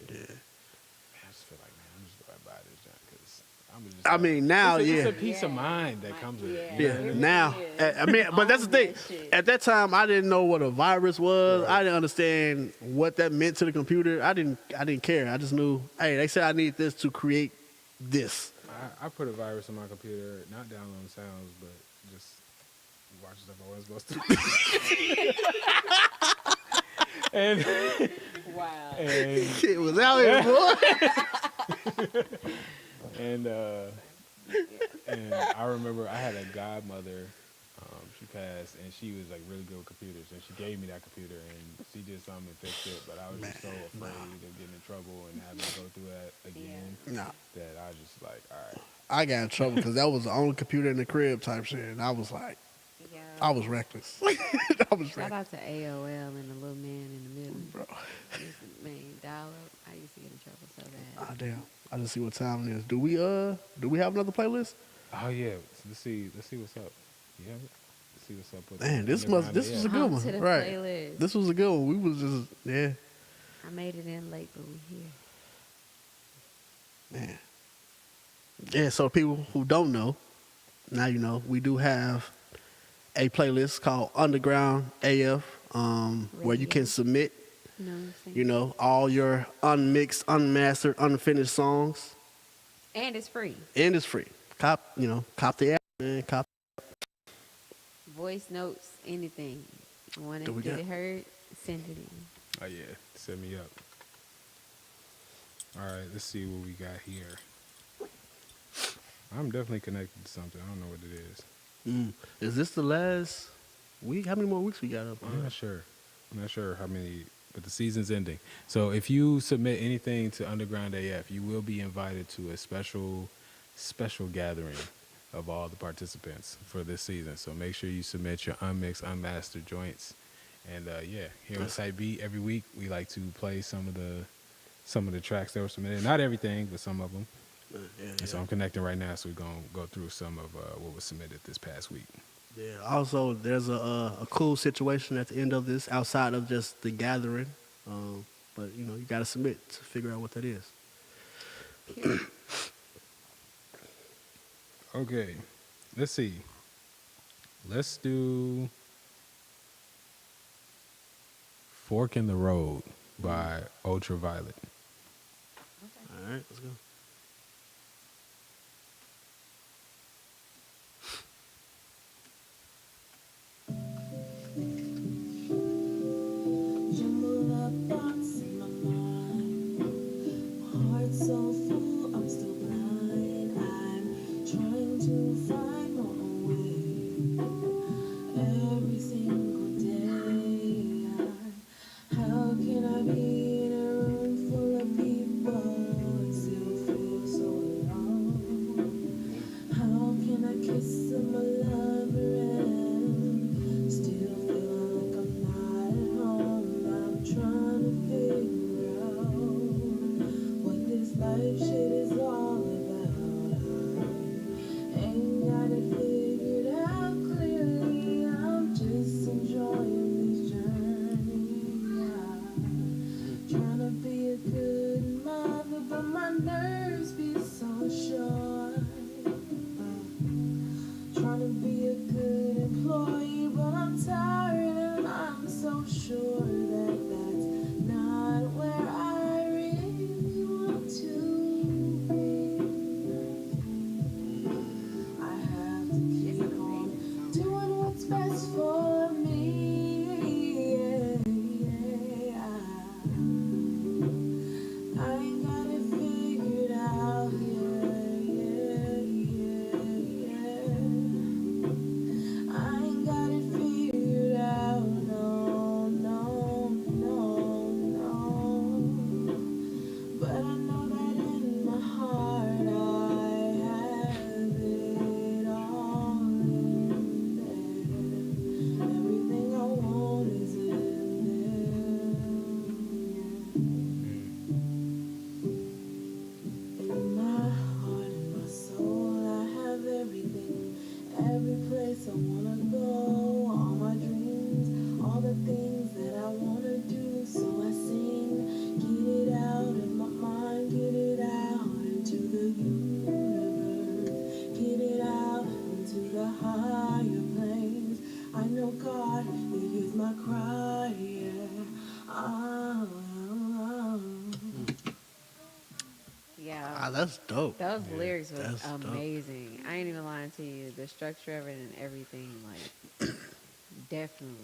Yeah. I just feel like, man, I'm just gonna buy this junk because I'm just. I mean, now, it's yeah. a peace of mind that comes with it. Yeah, now, I mean, but that's the thing. At that time, I didn't know what a virus was. Right. I didn't understand what that meant to the computer. I didn't care. I just knew, hey, they said I need this to create this. I put a virus on my computer, not downloading sounds, but just watch stuff I wasn't supposed to. and Wow. and Shit was out here, boy. and I remember I had a godmother. She passed, and she was like really good with computers, and she gave me that computer, and she did something and fixed it. But I was just so afraid of getting in trouble and having to go through that again Nah, that I was just like, all right. I got in trouble because that was the only computer in the crib type shit, and I was like, Yeah. I was reckless. I was Shout reckless, out to AOL and the little man in the middle. bro. Man, dial up. I used to get in trouble so bad. Ah, damn. I just see what time it is. Do we have another playlist? Oh yeah, let's see what's up. Yeah, let's see what's up with. Man, this Underground was AF. a good On one, to the right? playlist. This was a good one. We was just I made it in late, but we here. man. Yeah, so people who don't know, now you know, we do have a playlist called Underground AF, where you can Radio. submit, You know what I'm saying? you know, all your unmixed, unmastered, unfinished songs, And it's free. and it's free. Cop the app, man. Cop. Voice notes, anything. Want Do to we get got- it heard? Send it in. Oh yeah, set me up. All right, let's see what we got here. I'm definitely connected to something. I don't know what it is. Is this the last week? How many more weeks we got up? I'm not sure. I'm not sure how many, but the season's ending. So if you submit anything to Underground AF, you will be invited to a special gathering of all the participants for this season. So make sure you submit your unmixed, unmastered joints. And yeah, here on Site Beat every week we like to play some of the tracks that were submitted. Not everything, but some of them. And so I'm connecting right now, so we're gonna go through some of what was submitted this past week. Yeah. Also, there's a cool situation at the end of this, outside of just the gathering. But you know, you got to submit to figure out what that is. Okay, let's see. Let's do Fork in the Road by Ultraviolet. All right, let's go. Jumble up thoughts in my mind. My heart so full, I'm still blind. I'm trying to find my own way. Every single day, how can I be in a room full of people and still Ah, that's dope. Those lyrics was that's dope. amazing. I ain't even lying to you. The structure of it and everything, like, definitely.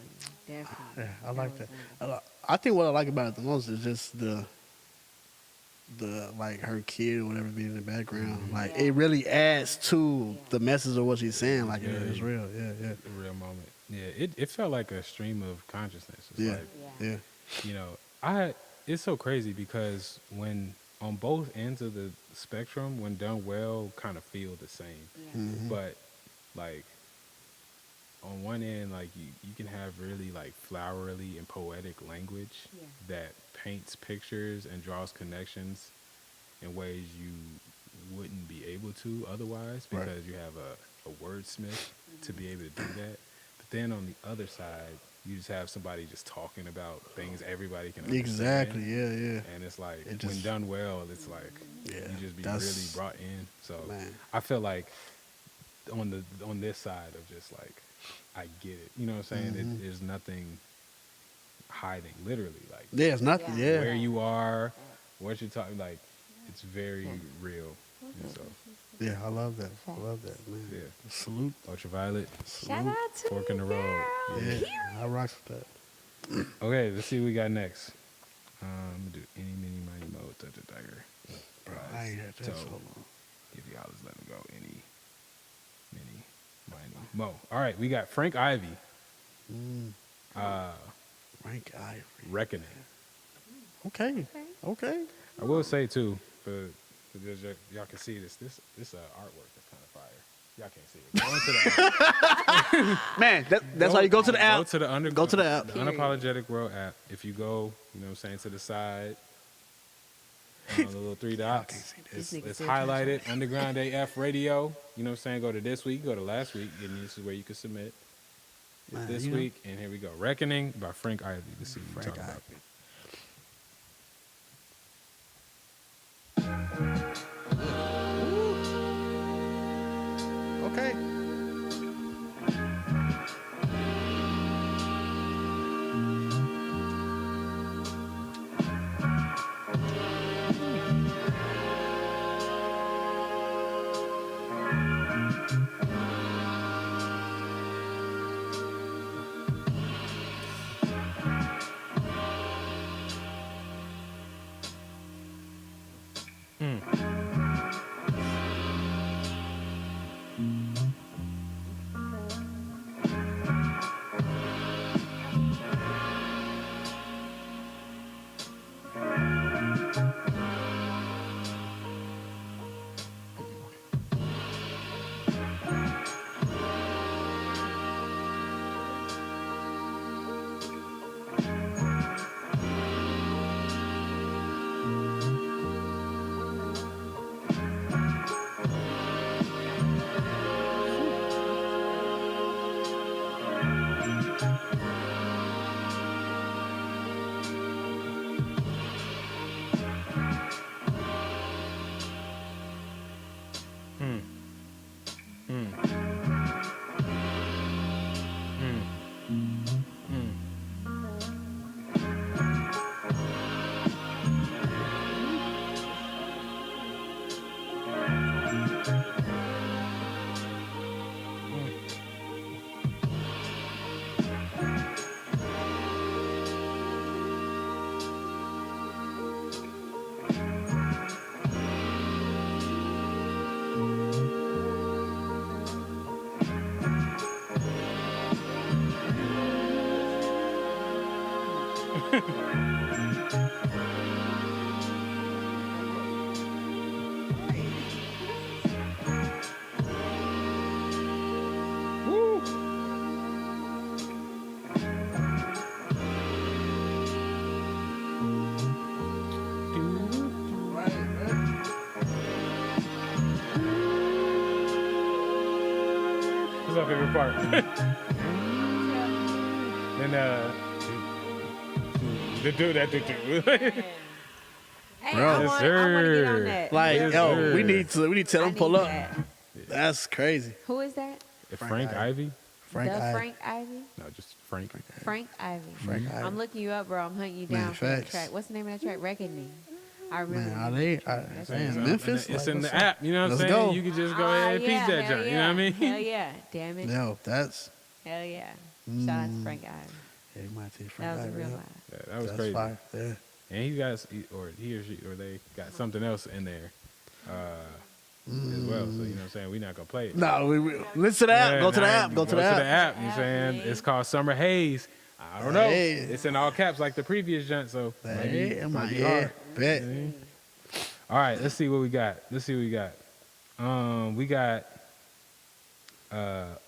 Yeah, I That like was that. wonderful. I think what I like about it the most is just the like her kid or whatever being in the background. Like Yeah. it really adds to Yeah. the message of what she's saying. Like Very- it's real. Yeah, yeah, A real moment. Yeah, it felt like a stream of consciousness. It's yeah, like, Yeah. yeah. you know, it's so crazy because when on both ends of the spectrum, when done well, kind of feel the same. Yeah. But like on one end, like you can have really like flowery and poetic language Yeah. that paints pictures and draws connections in ways you wouldn't be able to otherwise Right. because you have a wordsmith to be able to do that. But then on the other side, you just have somebody just talking about things everybody can understand. Exactly. Yeah, yeah. And it's like It when just- done well, it's like Yeah, you just be that's- really brought in. So Man. I feel like on this side of just like I get it. You know what I'm saying? Mm-hmm. There's nothing hiding, literally. Like Yeah, it's nothing. Yeah. Yeah. where you are, what you're talking. Like it's very real. And so Yeah, I love that. I love that, man. Yeah. Salute. Ultraviolet, Shout out to Fork in the you, road. girl. Yeah, I rocks with that. Okay, let's see what we got next. Do any, mini, mighty, mo, touch a dagger. Bro, I ain't heard that So, so long. Give you hollers, let me go. Any, mini, mighty, mo. All right, we got Frank Ivy, Frank Ivory. Reckoning. Okay. Okay. I will say too, for just y'all can see this artwork is kind of fire. Y'all can't see it. Go into the app. Man, that's why you go to the Go app. to the Go to the app. The Unapologetic World app. If you go, you know what I'm saying, to the side, the little three dots, This nigga it's still highlighted, Underground AF Radio. You know what I'm saying? Go to this week, go to last week, and this is where you can submit. Man, This you know- week, and here we go. Reckoning by Frank Ivy. Let's see what we're Frank talking about. Ivy. Okay. What's my favorite part? And the dude that did Hey, Bro. I Yes, want to get sir. on that. Like, Yes, yo, sir. we need to tell I them need pull up. that. That's crazy. Who is that? Frank Ivy? Frank the Ivy. Frank Ivy? No, just Frank. Frank Ivy. Frank Ivy. I'm looking you up, bro. I'm hunting you Man, down for that facts. track. What's the name of that track? Reckoning. I remember. Man, when are we they? went to That's Man, it. Memphis. It's like, in what's the up? app. You know what I'm Let's saying? go. You can just go ahead and yeah, piece that hell junk. yeah. You know what I mean? Hell yeah. Damn it. Yo, that's Hell yeah. Shout out to Frank Iron. yeah, you might take That Frank was a Ivory real up. vibe. Yeah, that was That's crazy. fire. Yeah. And he or she or they got something else in there as well. So you know what I'm saying? We're not gonna play it. No, we listen to the app. Yeah, Go to the nah, app. Go to the app. You know what I'm App, saying? man. It's called Summer Haze. I don't know. Hey. It's in all caps like the previous junk, so Hey, it my might be yeah. hard. Bet. All right, let's see what we got. We got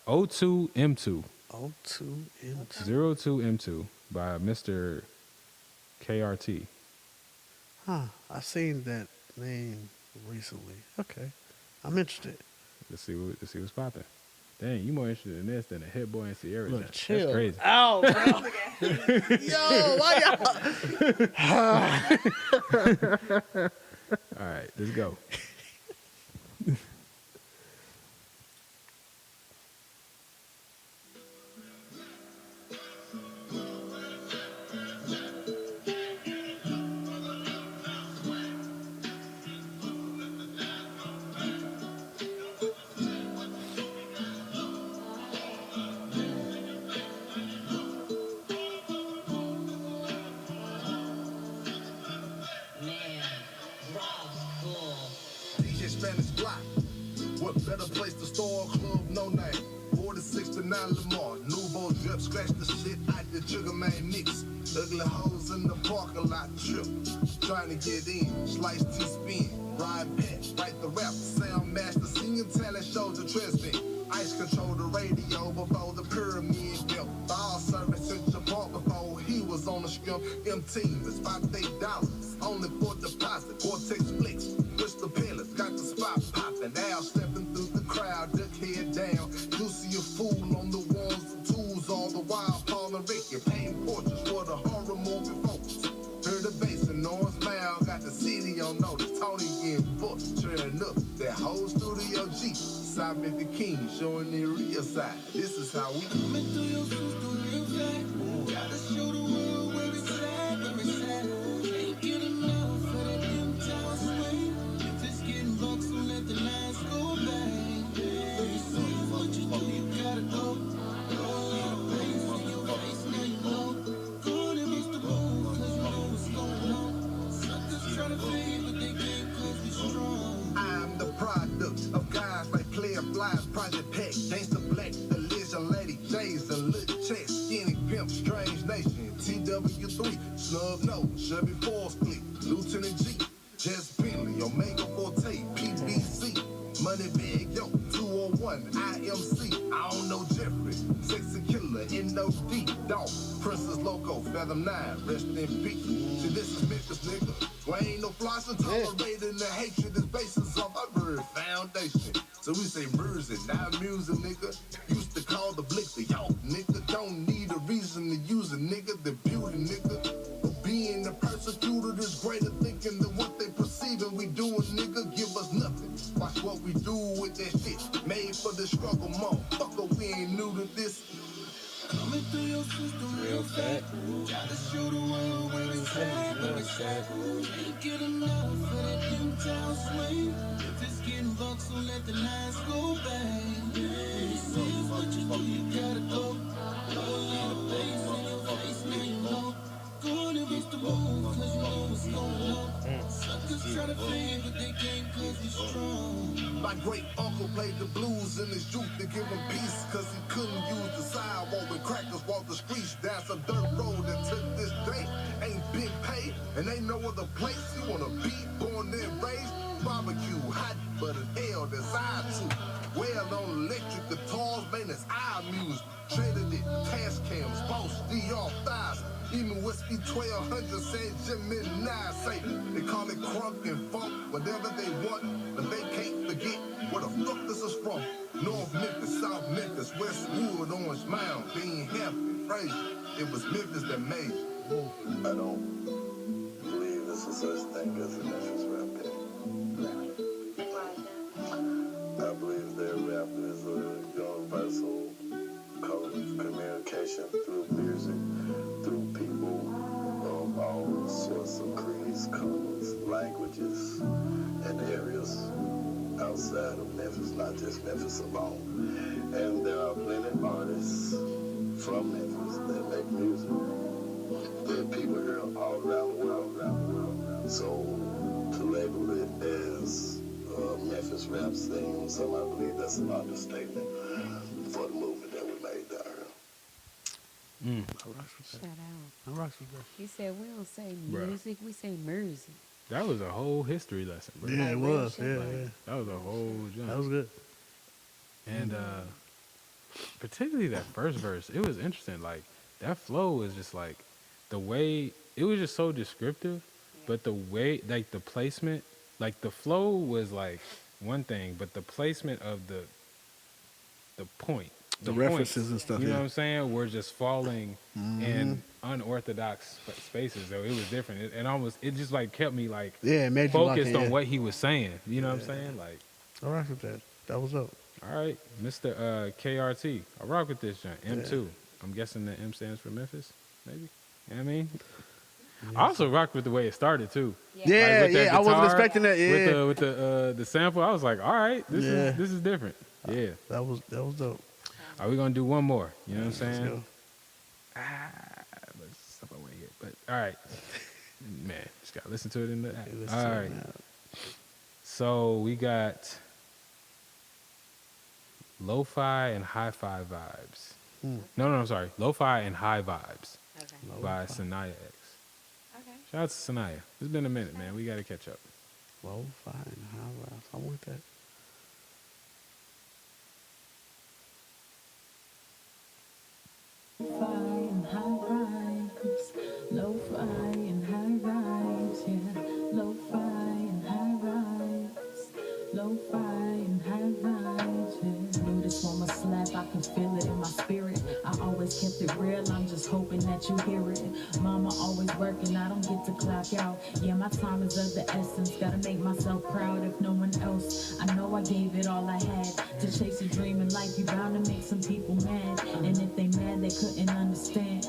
O2M2. O2 M2. 02M2 by Mr. KRT. Huh. I seen that name recently. Okay. I'm interested. Let's see what's popping. Dang, you more interested in this than a Hit Boy and Sierra. Look, junk. chill. That's crazy. Ow, bro. Yo, why y'all? All right, let's go. DJ Spanish Block. What better place to store a club? No name. 46 to 9 Lamar. Nouveau drip. Scratch the shit out the Sugar Man mix. Ugly hoes in the parking lot trip. Trying to get in. Slice T-spin. Ride back. Write the rap. Sound master. Singing talent shows the transmit. Ice control the radio before the pyramid built. Ball service in the park before he was on the scrum. MT is $5 only for deposit. Vortex flicks, push the pillars, got the spot popping. Now stepping through the crowd, duck head down. You see a fool on the ones and twos, all the while Paul and Ricky paint portraits for the horror movie folks. Heard the bass and no one smile, got the CD on notice. Tony getting booked, turning up that whole studio G. Sounwave the king, showing the real side. This is how we Coming through your system real fast. Gotta show the world where it's at, where it's at. Can't get enough of that downtown swing. If it's getting bucks, so let the lines go bang. This is what you do, you gotta go. Roll the bass in your face, now you know. Go on and miss the move, cause you know what's going on. Suckers try to fade, but they can't cause we strong. I'm the product of guys like Player Flies, Project Pack, Gangsta Black, the Lizard Lady, J's, and Little Chess, Skinny Pimp, Strange Nation, TW3, Snub Nose, Chevy Force Click, Lieutenant G, Jess Bentley, Omega Forte, PBC, Money Bag, Yo, 201, IMC, I don't know Jeffrey, Sexy Killer, NOD, Dog, Princess Loco, Fathom 9, rest in peace. See, this is Memphis, nigga. We ain't no flossing, tolerating the hatred is basis of our bird foundation. So we say music, not music, nigga. Used to call the blick the yo, nigga. Don't need a reason to use a nigga, the beauty, nigga. Being the persecuted is greater thinking than what they perceiving we doing, nigga. Give us nothing. Watch what we do with that shit. Made for the struggle, motherfucker. We ain't new to this. Coming through your system real fast. Gotta show the world where it's at, where it's at. Can't get enough of that downtown swing. If it's getting bucks, so let the lines go bang. This is what you do, you gotta go. Roll the bass in your face, now you know. Go on and miss the move, cause you know what's going on. Suckers try to fade, but they can't cause we strong. My great uncle played the blues in his youth to give him peace, cause he couldn't use the sidewalk when crackers walked the streets. Down some dirt road that took this day. Ain't been paid, and ain't no other place you wanna be. Born and raised, barbecue, hot but an L that's I too. Well on electric guitars, man, it's our music. Traded it, cash cams, boss, DR thighs. Even Whiskey 1200 said Gemini say they call it crunk and funk, whatever they want, but they can't forget where the fuck this is from. North Memphis, South Memphis, Westwood, Orange Mound, Bean Hampton, Fraser. It was Memphis that made it. I don't believe there's a such thing as a Memphis rap pick. I believe their rap is a universal code of communication through music, through people of all sorts of creeds, colors, language. outside of Memphis, not just Memphis alone. And there are plenty of artists from Memphis that make music that people hear all around the world. So to label it as Memphis rap scene, some I believe that's an understatement for the movement that we made down here. I rocks with Shout that. out. I rocks with that. He said we don't say Bruh. music, we say music. That was a whole history lesson, bro. Yeah, it Like real was. shit, Yeah, like- yeah. That was a whole jump. That was good. And particularly that first verse, it was interesting. Like that flow was just like the way it was just so descriptive, but the way like the placement, like the flow was like one thing, but the placement of the point, The points, references and stuff, you know yeah. what I'm saying, were just falling in unorthodox spaces. So it was different. It almost it just like kept me like Yeah, it made you like focused it, on yeah. what he was saying. You know what I'm saying? Like. I rocks with that. That was up. All right, Mr. KRT. I rock with this joint. M2. I'm guessing the M stands for Memphis, maybe. You know what I mean? I also rocked with the way it started too. Yeah, Like, with that yeah. I wasn't guitar, expecting that. Yeah, With the sample, I was like, all right, this Yeah. is different. Yeah. that was dope. Are we gonna do one more? You know what I'm Let's saying? go. Let's stop away here. But all right, man, just gotta listen to it in the app. Okay, let's do All it right. now. So we got lo-fi and hi-fi vibes. No, I'm sorry. Lo-fi and high vibes Okay. by Sanaya X. Okay. Shout out to Sanaya. It's been a minute, man. We got to catch up. Lo-fi and high rise. I'm with that. Lo-fi and high vibes, lo-fi and high vibes, yeah. Lo-fi and high vibes, lo-fi and high vibes, yeah. Knew this one was slap, I could feel it in my spirit. I always kept it real, I'm just hoping that you hear it. Mama always working, I don't get to clock out. Yeah, my time is of the essence, gotta make myself proud if no one else. I know I gave it all I had to chase a dream in life. You bound to make some people mad, and if they mad, they couldn't understand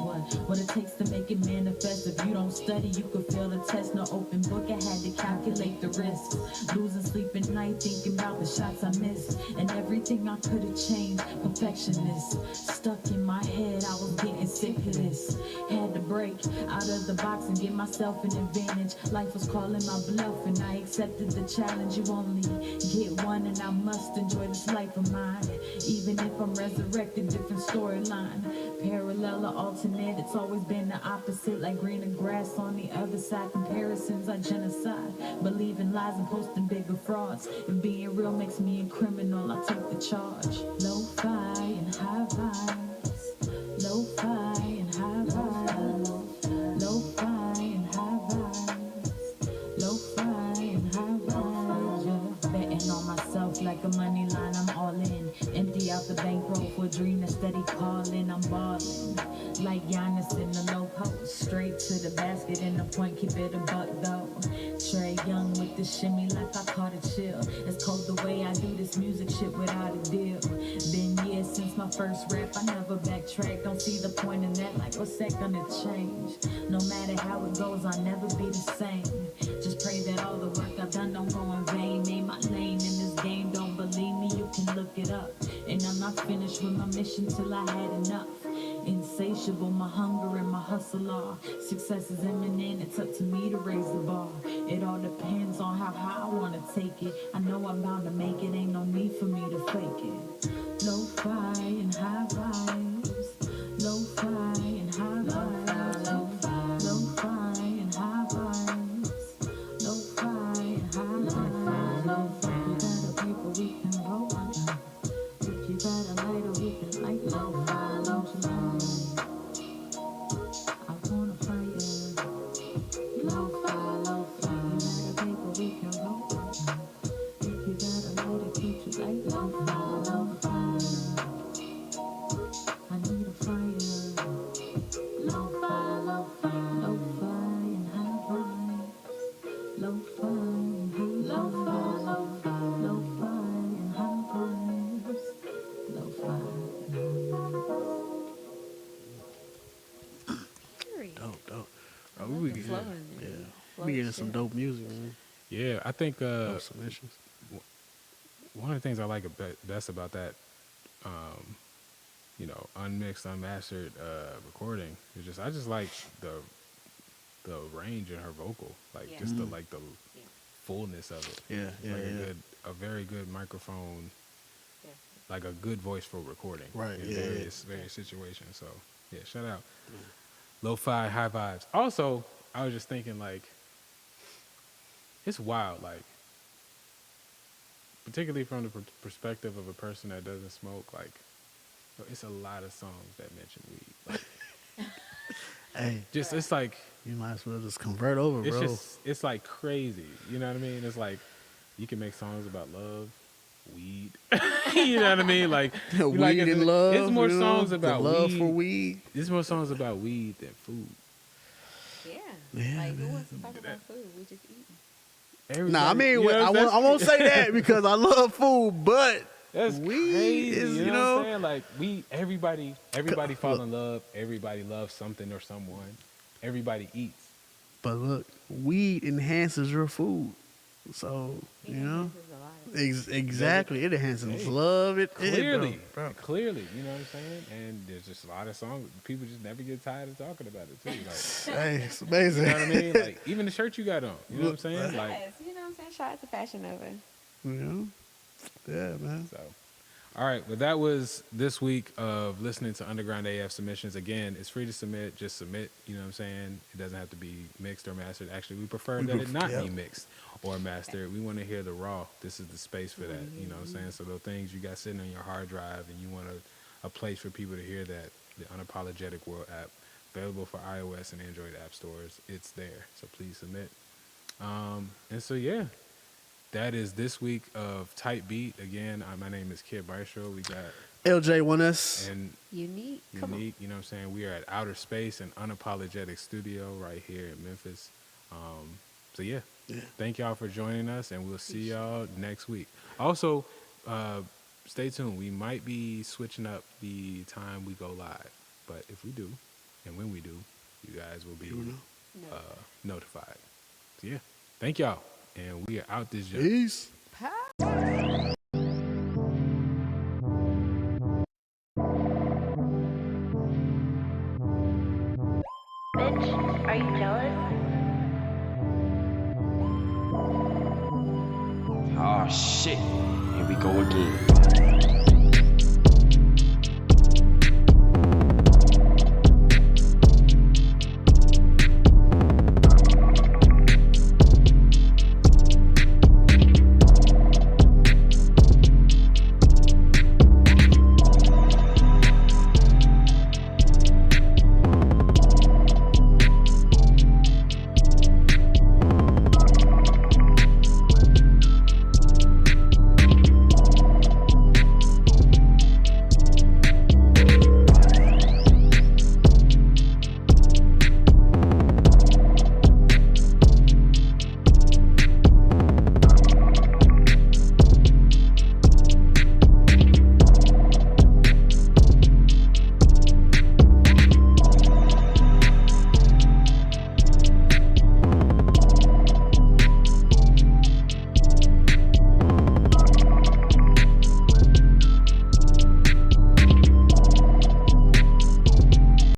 what it takes to make it manifest. If you don't study, you could fail the test. No open book, I had to calculate the risks. Losing sleep at night, thinking about the shots I missed, and everything I could have changed. Perfectionist, stuck in my head, I was getting sick of this. Had to break out of the box and give myself an advantage. Life was calling my bluff, and I accepted the challenge. You only get one, and I must enjoy this life of mine. Even if I'm resurrected, different storyline. Parallel or alternate, it's always been the opposite. Like greener grass on the other side. Comparisons are genocide. Believing lies and posting bigger frauds. If being real makes me a criminal, I take the charge. Lo-fi and high vibes. Lo-fi and high vibes. Lo-fi and high vibes. Lo-fi and high vibes. Yeah. Betting on myself like a money line, I'm all in. Empty out the bankroll for a dream that's steady calling. I'm balling like Giannis in the low post. Straight to the basket and the point, keep it a buck though. Trey Young with the shimmy like I caught a chill. It's cold the way I do this music shit without a deal. Been years since my first rap, I never backtrack. Don't see the point in that, like what's that gonna change? No matter how it goes, I'll never be the same. Just pray that all the work I've done don't go in vain. Made my lane in this game, don't believe me, you can look it up. And I'm not finished with my mission till I had enough. Insatiable, my hunger and my hustle are. Success is imminent, it's up to me to raise the bar. It all depends on how high I wanna take it. I know I'm bound to make it, ain't no need for me to fake it. Lo-fi and high vibes. Lo-fi and high vibes. Lo-fi and high vibes. Lo-fi and high vibes. If you got a paper, we can roll on it. If you got a lighter, we can light it. Lo-fi, lo-fi. I wanna fire. Lo-fi, lo-fi. If you got a paper, we can roll on it. If you got a lighter, keep you light. Lo-fi, lo-fi. I need a fire. Lo-fi, lo-fi. Lo-fi and high vibes. Lo-fi and high vibes. Lo-fi, lo-fi and high vibes. Lo-fi and high vibes. Period. Dope. Oh, we The get flow in there. yeah. Flow We is getting some shit. dope music, man. Yeah, I think Dope submissions. one of the things I like best about that, unmixed, unmastered recording is just I just like the range in her vocal, like Yeah. just the fullness of it. Yeah, It's yeah, like yeah. a very good microphone, Yeah. like a good voice for recording, Right, in yeah, various situations. So yeah, shout out, lo-fi, high vibes. Also, I was just thinking like, it's wild, like particularly from the perspective of a person that doesn't smoke, like it's a lot of songs that mention weed. Like, Hey, just it's like you might as well just convert over, it's bro. it's like crazy. You know what I mean? It's like you can make songs about love, weed. You know what I mean? Like Weed and love. It's more you know, songs the about love weed. for weed. There's more songs about weed than food. Yeah. Yeah, Like, who man. wants to talk about food? We just eating. Nah, I mean, you know, I won't say that because I love food, but that's weed crazy. is, you know what I'm saying? Like everybody fall in love. Everybody loves something or someone. Everybody eats. But look, weed enhances your food. So, you know, exactly. It enhances love. Clearly, bro. clearly, you know what I'm saying? And there's just a lot of songs. People just never get tired of talking about it too. Like, Hey, it's amazing. you know what I mean? Like even the shirt you got on. You know what I'm saying? Like, Yes, you know what I'm saying? Shout out to Fashion Nova. You know? Yeah, man. so. All right, well, that was this week of listening to Underground AF submissions. Again, it's free to submit. Just submit, you know what I'm saying? It doesn't have to be mixed or mastered. Actually, we prefer that it not be mixed or mastered. We want to hear the raw. This is the space for that, you know what I'm saying? So those things you got sitting on your hard drive and you want a place for people to hear that, the Unapologetic World app, available for iOS and Android app stores. It's there, so please submit. And so, yeah. That is this week of Type Beat. Again, my name is Kid Bystro. We got LJ1S. and Unique. Come on. Unique, you know what I'm saying? We are at Outer Space and Unapologetic Studio right here in Memphis. So yeah, thank y'all for joining us, and we'll see y'all next week. Also, stay tuned. We might be switching up the time we go live, but if we do, and when we do, you guys will be notified. So yeah, thank y'all. And we are out this journey. Peace. Bitch, are you jealous? Oh shit, here we go again.